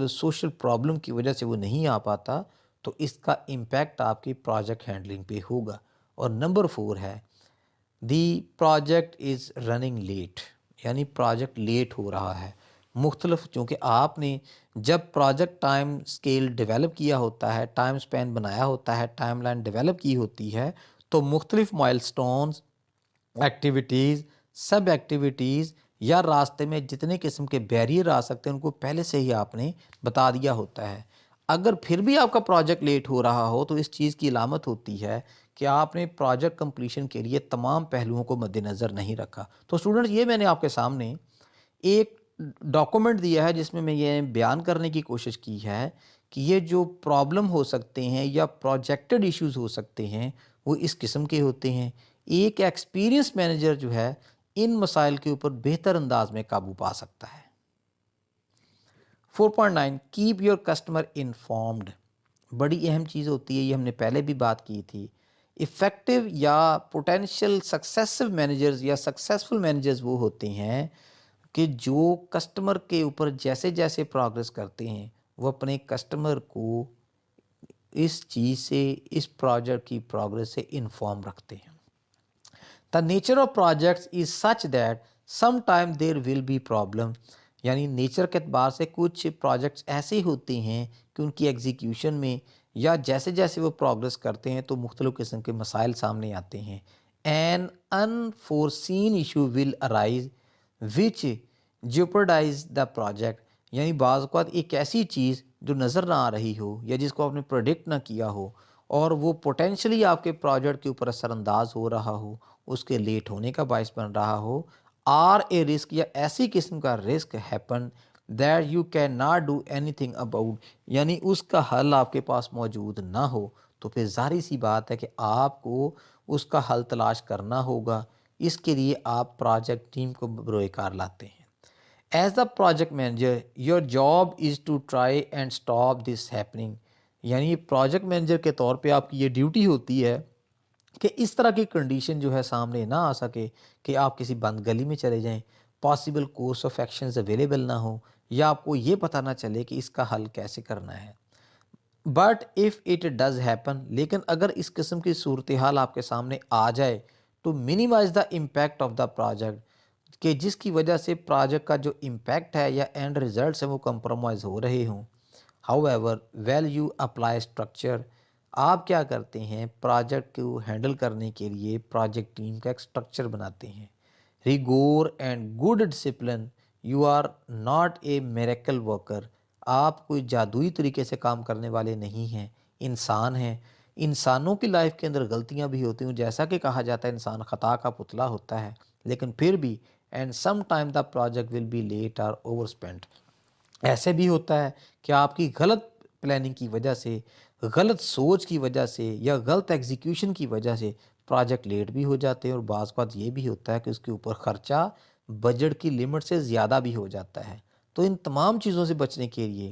[SPEAKER 1] سوشل پرابلم کی وجہ سے وہ نہیں آ پاتا، تو اس کا امپیکٹ آپ کی پروجیکٹ ہینڈلنگ پہ ہوگا۔ اور نمبر 4 ہے the project is running late, یعنی پروجیکٹ لیٹ ہو رہا ہے، مختلف، چونکہ آپ نے جب پروجیکٹ ٹائم سکیل ڈیولپ کیا ہوتا ہے، ٹائم سپین بنایا ہوتا ہے، ٹائم لائن ڈیولپ کی ہوتی ہے، تو مختلف مائل سٹونز، ایکٹیویٹیز، سب ایکٹیویٹیز یا راستے میں جتنے قسم کے بیریئر آ سکتے ہیں ان کو پہلے سے ہی آپ نے بتا دیا ہوتا ہے۔ اگر پھر بھی آپ کا پروجیکٹ لیٹ ہو رہا ہو تو اس چیز کی علامت ہوتی ہے کہ آپ نے پروجیکٹ کمپلیشن کے لیے تمام پہلوؤں کو مد نظر نہیں رکھا۔ تو اسٹوڈنٹس، یہ میں نے آپ کے سامنے ایک ڈاکومنٹ دیا ہے جس میں میں یہ بیان کرنے کی کوشش کی ہے کہ یہ جو پرابلم ہو سکتے ہیں یا پروجیکٹڈ ایشوز ہو سکتے ہیں وہ اس قسم کے ہوتے ہیں۔ ایک ایکسپیرینس مینیجر جو ہے ان مسائل کے اوپر بہتر انداز میں قابو پا سکتا ہے۔ 4.9، کیپ یور کسٹمر انفارمڈ، بڑی اہم چیز ہوتی ہے، یہ ہم نے پہلے بھی بات کی تھی۔ افیکٹو یا پوٹینشیل سکسیسو مینیجرز یا سکسیسفل مینیجرز وہ ہوتے ہیں کہ جو کسٹمر کے اوپر جیسے جیسے پروگرس کرتے ہیں وہ اپنے کسٹمر کو اس چیز سے، اس پروجیکٹ کی پروگرس سے انفارم رکھتے ہیں۔ The nature of projects is such that sometime there will be problem، یعنی نیچر کے اعتبار سے کچھ پروجیکٹس ایسے ہوتے ہیں کہ ان کی ایگزیکیوشن میں یا جیسے جیسے وہ پروگرس کرتے ہیں تو مختلف قسم کے مسائل سامنے آتے ہیں۔ An unforeseen issue will arise which jeopardize the project، یعنی بعض اوقات ایک ایسی چیز جو نظر نہ آ رہی ہو یا جس کو آپ نے پروڈکٹ نہ کیا ہو اور وہ پوٹینشلی آپ کے پروجیکٹ کے اوپر اثر انداز ہو رہا ہو، اس کے لیٹ ہونے کا باعث بن رہا ہو، آر اے رسک یا ایسی قسم کا risk happen that you can not do any thing about, یعنی اس کا حل آپ کے پاس موجود نہ ہو، تو پھر ظاہری سی بات ہے کہ آپ کو اس کا حل تلاش کرنا ہوگا۔ اس کے لیے آپ پروجیکٹ ٹیم کو بروئے کار لاتے ہیں۔ As the project manager your job is to try and stop this happening, یعنی پروجیکٹ مینیجر کے طور پہ آپ کی یہ ڈیوٹی ہوتی ہے کہ اس طرح کی کنڈیشن جو ہے سامنے نہ آ سکے کہ آپ کسی بند گلی میں چلے جائیں، possible course of actions available نہ ہو یا آپ کو یہ پتہ نہ چلے کہ اس کا حل کیسے کرنا ہے۔ But if it does happen, لیکن اگر اس قسم کی صورتحال آپ کے سامنے آ جائے تو minimise the impact of the project, کہ جس کی وجہ سے پروجیکٹ کا جو امپیکٹ ہے یا اینڈ ریزلٹس ہیں وہ کمپرومائز ہو رہے ہوں۔ However well you apply structure, آپ کیا کرتے ہیں پروجیکٹ کو ہینڈل کرنے کے لیے پروجیکٹ ٹیم کا ایک اسٹرکچر بناتے ہیں۔ Rigour and good discipline, you are not a miracle worker, آپ کوئی جادوئی طریقے سے کام کرنے والے نہیں ہیں، انسان ہیں، انسانوں کی لائف کے اندر غلطیاں بھی ہوتی ہیں، جیسا کہ کہا جاتا ہے انسان خطا کا پتلا ہوتا ہے، لیکن پھر بھی and sometime the project will be late اور اوور اسپینٹ، ایسے بھی ہوتا ہے کہ آپ کی غلط پلاننگ کی وجہ سے، غلط سوچ کی وجہ سے یا غلط ایگزیکیوشن کی وجہ سے پروجیکٹ لیٹ بھی ہو جاتے ہیں، اور بعض اوقات یہ بھی ہوتا ہے کہ اس کے اوپر خرچہ بجٹ کی لمٹ سے زیادہ بھی ہو جاتا ہے۔ تو ان تمام چیزوں سے بچنے کے لیے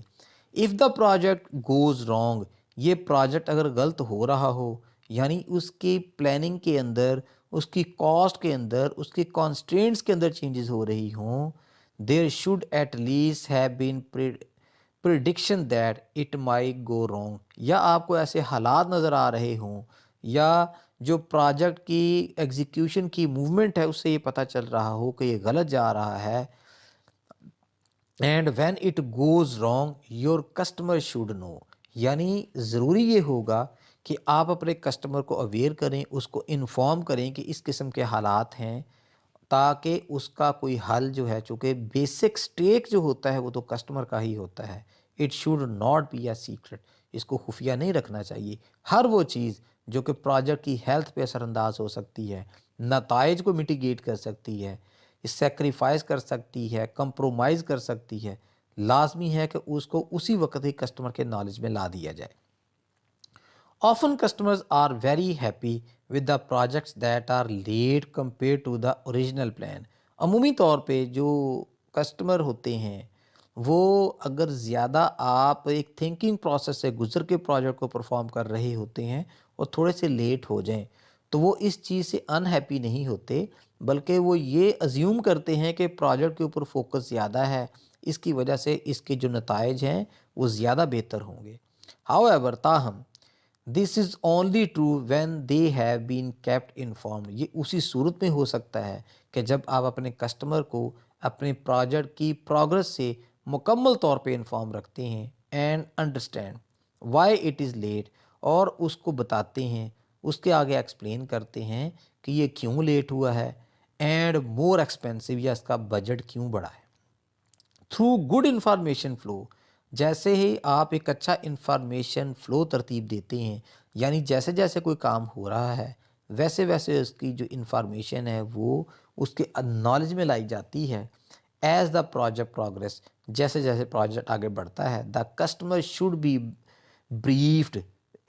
[SPEAKER 1] if the project goes wrong, یہ پروجیکٹ اگر غلط ہو رہا ہو، یعنی اس کی پلاننگ کے اندر، اس کی کاسٹ کے اندر، اس کی کانسٹرینٹس کے اندر چینجز ہو رہی ہوں، there should at least have been prediction that it might go wrong, یا آپ کو ایسے حالات نظر آ رہے ہوں یا جو پروجیکٹ کی ایگزیکیوشن کی موومنٹ ہے اس سے یہ پتہ چل رہا ہو کہ یہ غلط جا رہا ہے، and when it goes wrong your customer should know, یعنی ضروری یہ ہوگا کہ آپ اپنے کسٹمر کو اویئر کریں، اس کو انفارم کریں کہ اس قسم کے حالات ہیں، تاکہ اس کا کوئی حل جو ہے، چونکہ بیسک سٹیک جو ہوتا ہے وہ تو کسٹمر کا ہی ہوتا ہے، it should not be a secret, اس کو خفیہ نہیں رکھنا چاہیے۔ ہر وہ چیز جو کہ پروجیکٹ کی ہیلتھ پہ اثر انداز ہو سکتی ہے، نتائج کو میٹیگیٹ کر سکتی ہے، سیکریفائز کر سکتی ہے، کمپرومائز کر سکتی ہے، لازمی ہے کہ اس کو اسی وقت ہی کسٹمر کے نالج میں لا دیا جائے۔ Often customers are very happy with the projects that are late compared to the original plan۔ عمومی طور پہ جو کسٹمر ہوتے ہیں وہ اگر زیادہ آپ ایک تھنکنگ پروسیس سے گزر کے پروجیکٹ کو پرفارم کر رہے ہوتے ہیں اور تھوڑے سے لیٹ ہو جائیں تو وہ اس چیز سے انہیپی نہیں ہوتے، بلکہ وہ یہ ازیوم کرتے ہیں کہ پروجیکٹ کے اوپر فوکس زیادہ ہے، اس کی وجہ سے اس کے جو نتائج ہیں وہ زیادہ بہتر ہوں گے۔ ہاؤ ایور، تاہم this is only true when they have been kept informed, یہ اسی صورت میں ہو سکتا ہے کہ جب آپ اپنے کسٹمر کو اپنے پروجیکٹ کی پروگرس سے مکمل طور پہ انفارم رکھتے ہیں، and understand why it is late, اور اس کو بتاتے ہیں، اس کے آگے ایکسپلین کرتے ہیں کہ یہ کیوں لیٹ ہوا ہے، اینڈ مور ایکسپینسو، یا اس کا بجٹ کیوں بڑھا ہے۔ تھرو گڈ انفارمیشن فلو، جیسے ہی آپ ایک اچھا انفارمیشن فلو ترتیب دیتے ہیں، یعنی جیسے جیسے کوئی کام ہو رہا ہے ویسے ویسے اس کی جو انفارمیشن ہے وہ اس کے نالج میں لائی جاتی ہے۔ ایز دا پروجیکٹ پروگرس، جیسے جیسے پروجیکٹ آگے بڑھتا ہے، the customer should be briefed,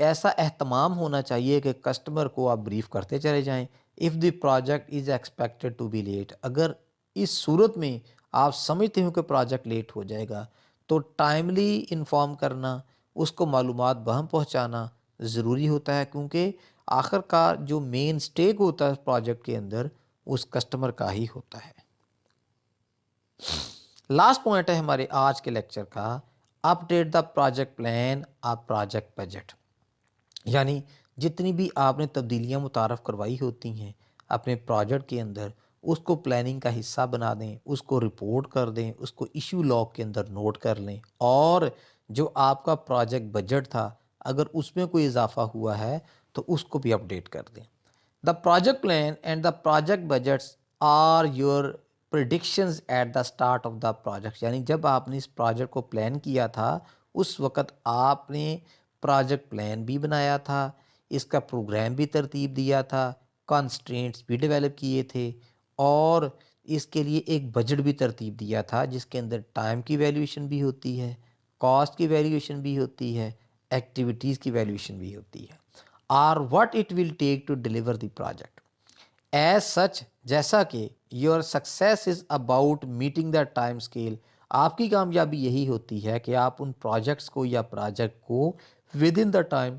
[SPEAKER 1] ایسا اہتمام ہونا چاہیے کہ کسٹمر کو آپ بریف کرتے چلے جائیں۔ If the project is expected to be late, اگر اس صورت میں آپ سمجھتے ہو کہ پروجیکٹ لیٹ ہو جائے گا تو ٹائملی انفارم کرنا، اس کو معلومات بہم پہنچانا ضروری ہوتا ہے، کیونکہ آخر کار جو مین سٹیک ہوتا ہے پروجیکٹ کے اندر اس کسٹمر کا ہی ہوتا ہے۔ لاسٹ پوائنٹ ہے ہمارے آج کے لیکچر کا، اپڈیٹ دا پروجیکٹ پلان اور پروجیکٹ بجٹ. یعنی جتنی بھی آپ نے تبدیلیاں متعارف کروائی ہوتی ہیں اپنے پروجیکٹ کے اندر، اس کو پلاننگ کا حصہ بنا دیں، اس کو رپورٹ کر دیں، اس کو ایشو لاگ کے اندر نوٹ کر لیں، اور جو آپ کا پروجیکٹ بجٹ تھا اگر اس میں کوئی اضافہ ہوا ہے تو اس کو بھی اپڈیٹ کر دیں. The project plan and the project budgets are your predictions at the start of the project. یعنی جب آپ نے اس پروجیکٹ کو پلان کیا تھا اس وقت آپ نے پروجیکٹ پلان بھی بنایا تھا، اس کا پروگرام بھی ترتیب دیا تھا، کانسٹرینٹس بھی ڈیولپ کیے تھے، اور اس کے لیے ایک بجٹ بھی ترتیب دیا تھا جس کے اندر ٹائم کی ویلیویشن بھی ہوتی ہے، کاسٹ کی ویلیویشن بھی ہوتی ہے، ایکٹیویٹیز کی ویلیویشن بھی ہوتی ہے، اور what it will take to deliver the project. As such, جیسا کہ your success is about meeting the time scale, آپ کی کامیابی یہی ہوتی ہے کہ آپ ان پروجیکٹس کو یا پروجیکٹ کو ود ان دا ٹائم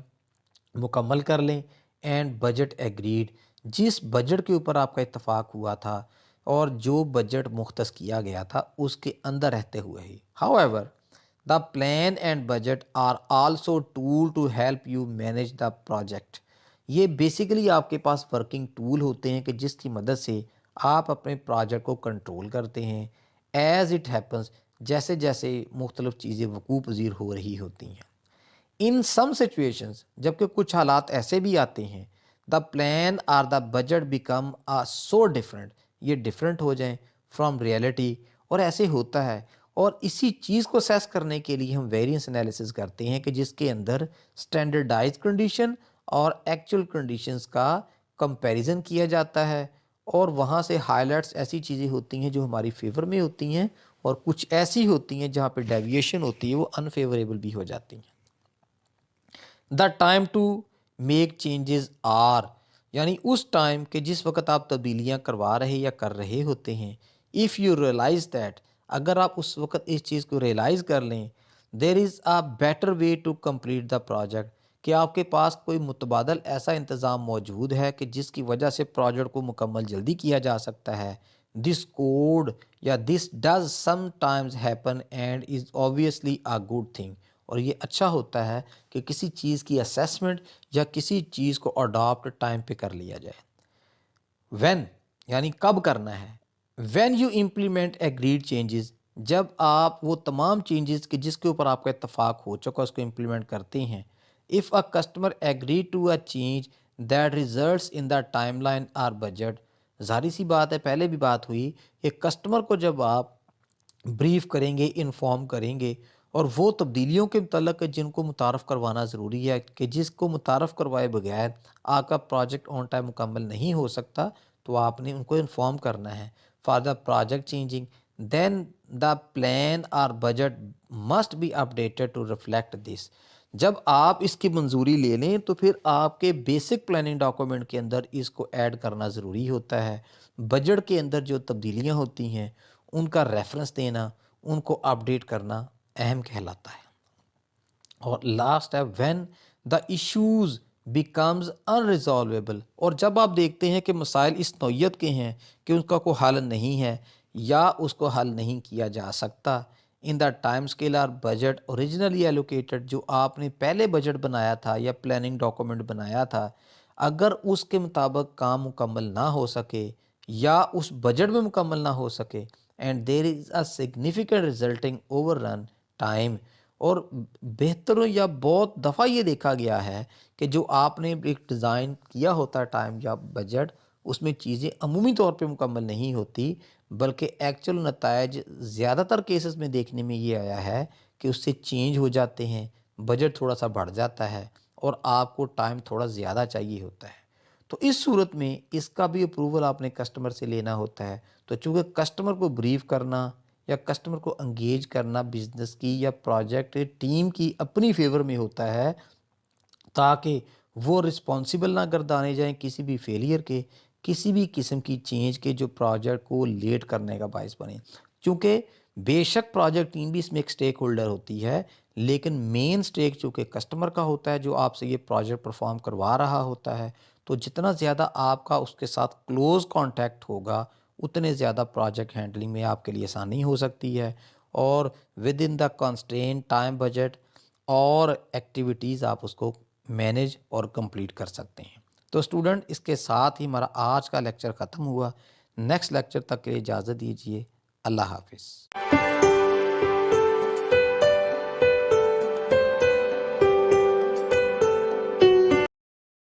[SPEAKER 1] مکمل کر لیں. اینڈ بجٹ ایگریڈ، جس بجٹ کے اوپر آپ کا اتفاق ہوا تھا اور جو بجٹ مختص کیا گیا تھا اس کے اندر رہتے ہوئے ہی. However the plan and budget are also tool to help you manage the project. یہ بیسیکلی آپ کے پاس ورکنگ ٹول ہوتے ہیں کہ جس کی مدد سے آپ اپنے پروجیکٹ کو کنٹرول کرتے ہیں ایز اٹ ہیپنس، جیسے جیسے مختلف چیزیں وقوع پذیر ہو رہی ہوتی ہیں. ان سم سچویشنز، جبکہ کچھ حالات ایسے بھی آتے ہیں، دا پلان اور the budget become so different, یہ ڈفرینٹ ہو جائیں فرام ریئلٹی، اور ایسے ہوتا ہے. اور اسی چیز کو سیس کرنے کے لیے ہم ویریئنس انالیسس کرتے ہیں کہ جس کے اندر اسٹینڈرڈائز کنڈیشن اور ایکچوئل کنڈیشنز کا کمپیریزن کیا جاتا ہے، اور وہاں سے ہائی لائٹس ایسی چیزیں ہوتی ہیں جو ہماری فیور میں ہوتی ہیں، اور کچھ ایسی ہوتی ہیں جہاں پہ ڈیویشن ہوتی ہے وہ انفیوریبل بھی ہو جاتی ہیں. The time to make changes are, یعنی اس ٹائم کہ جس وقت آپ تبدیلیاں کروا رہے یا کر رہے ہوتے ہیں، اف یو ریئلائز دیٹ، اگر آپ اس وقت اس چیز کو ریئلائز کر لیں، there is a better way to complete the project, کہ آپ کے پاس کوئی متبادل ایسا انتظام موجود ہے کہ جس کی وجہ سے پروجیکٹ کو مکمل جلدی کیا جا سکتا ہے. دس کوڈ یا this does some times happen and is obviously a good thing. اور یہ اچھا ہوتا ہے کہ کسی چیز کی اسیسمنٹ یا کسی چیز کو اڈاپٹ ٹائم پہ کر لیا جائے. وین، یعنی کب کرنا ہے. When you implement agreed changes, جب آپ وہ تمام چینجز کہ جس کے اوپر آپ کا اتفاق ہو چکا اس کو امپلیمنٹ کرتے ہیں. If a customer agree to a change that results in the timeline اور بجٹ، ظاہری سی بات ہے، پہلے بھی بات ہوئی کہ کسٹمر کو جب آپ بریف کریں گے، انفارم کریں گے، اور وہ تبدیلیوں کے متعلق جن کو متعارف کروانا ضروری ہے کہ جس کو متعارف کروائے بغیر آپ کا پروجیکٹ آن ٹائم مکمل نہیں ہو سکتا، تو آپ نے ان کو انفارم کرنا ہے. For the project changing then the plan اور budget must be updated to reflect this. جب آپ اس کی منظوری لے لیں تو پھر آپ کے بیسک پلاننگ ڈاکومنٹ کے اندر اس کو ایڈ کرنا ضروری ہوتا ہے. بجٹ کے اندر جو تبدیلیاں ہوتی ہیں ان کا ریفرنس دینا، ان کو اپڈیٹ کرنا اہم کہلاتا ہے. اور لاسٹ ہے وین دا ایشوز بیکمز انریزالویبل، اور جب آپ دیکھتے ہیں کہ مسائل اس نوعیت کے ہیں کہ اس کا کوئی حل نہیں ہے یا اس کو حل نہیں کیا جا سکتا. ان دا ٹائم اسکیل اور بجٹ اوریجنلی ایلوکیٹڈ، جو آپ نے پہلے بجٹ بنایا تھا یا پلاننگ ڈاکومنٹ بنایا تھا، اگر اس کے مطابق کام مکمل نہ ہو سکے یا اس بجٹ میں مکمل نہ ہو سکے، and there is a significant resulting over run time, اور بہتر یا بہت دفعہ یہ دیکھا گیا ہے کہ جو آپ نے ایک ڈیزائن کیا ہوتا ہے ٹائم یا بجٹ، اس میں چیزیں عمومی طور پہ مکمل نہیں ہوتی، بلکہ ایکچوئل نتائج زیادہ تر کیسز میں دیکھنے میں یہ آیا ہے کہ اس سے چینج ہو جاتے ہیں، بجٹ تھوڑا سا بڑھ جاتا ہے اور آپ کو ٹائم تھوڑا زیادہ چاہیے ہوتا ہے. تو اس صورت میں اس کا بھی اپروول آپ نے کسٹمر سے لینا ہوتا ہے. تو چونکہ کسٹمر کو بریف کرنا یا کسٹمر کو انگیج کرنا بزنس کی یا پروجیکٹ ٹیم کی اپنی فیور میں ہوتا ہے، تاکہ وہ رسپانسیبل نہ گردانے جائیں کسی بھی فیلئر کے، کسی بھی قسم کی چینج کے جو پروجیکٹ کو لیٹ کرنے کا باعث بنے. چونکہ بے شک پروجیکٹ ٹیم بھی اس میں ایک سٹیک ہولڈر ہوتی ہے، لیکن مین سٹیک چونکہ کسٹمر کا ہوتا ہے جو آپ سے یہ پروجیکٹ پرفارم کروا رہا ہوتا ہے، تو جتنا زیادہ آپ کا اس کے ساتھ کلوز کانٹیکٹ ہوگا اتنے زیادہ پروجیکٹ ہینڈلنگ میں آپ کے لیے آسانی ہو سکتی ہے، اور within the constrain time budget اور ایکٹیویٹیز آپ اس کو مینیج اور کمپلیٹ کر سکتے ہیں۔ تو اسٹوڈنٹ، اس کے ساتھ ہی ہمارا آج کا لیکچر ختم ہوا۔ نیکسٹ لیکچر تک کے لیے اجازت دیجیے۔ اللہ حافظ۔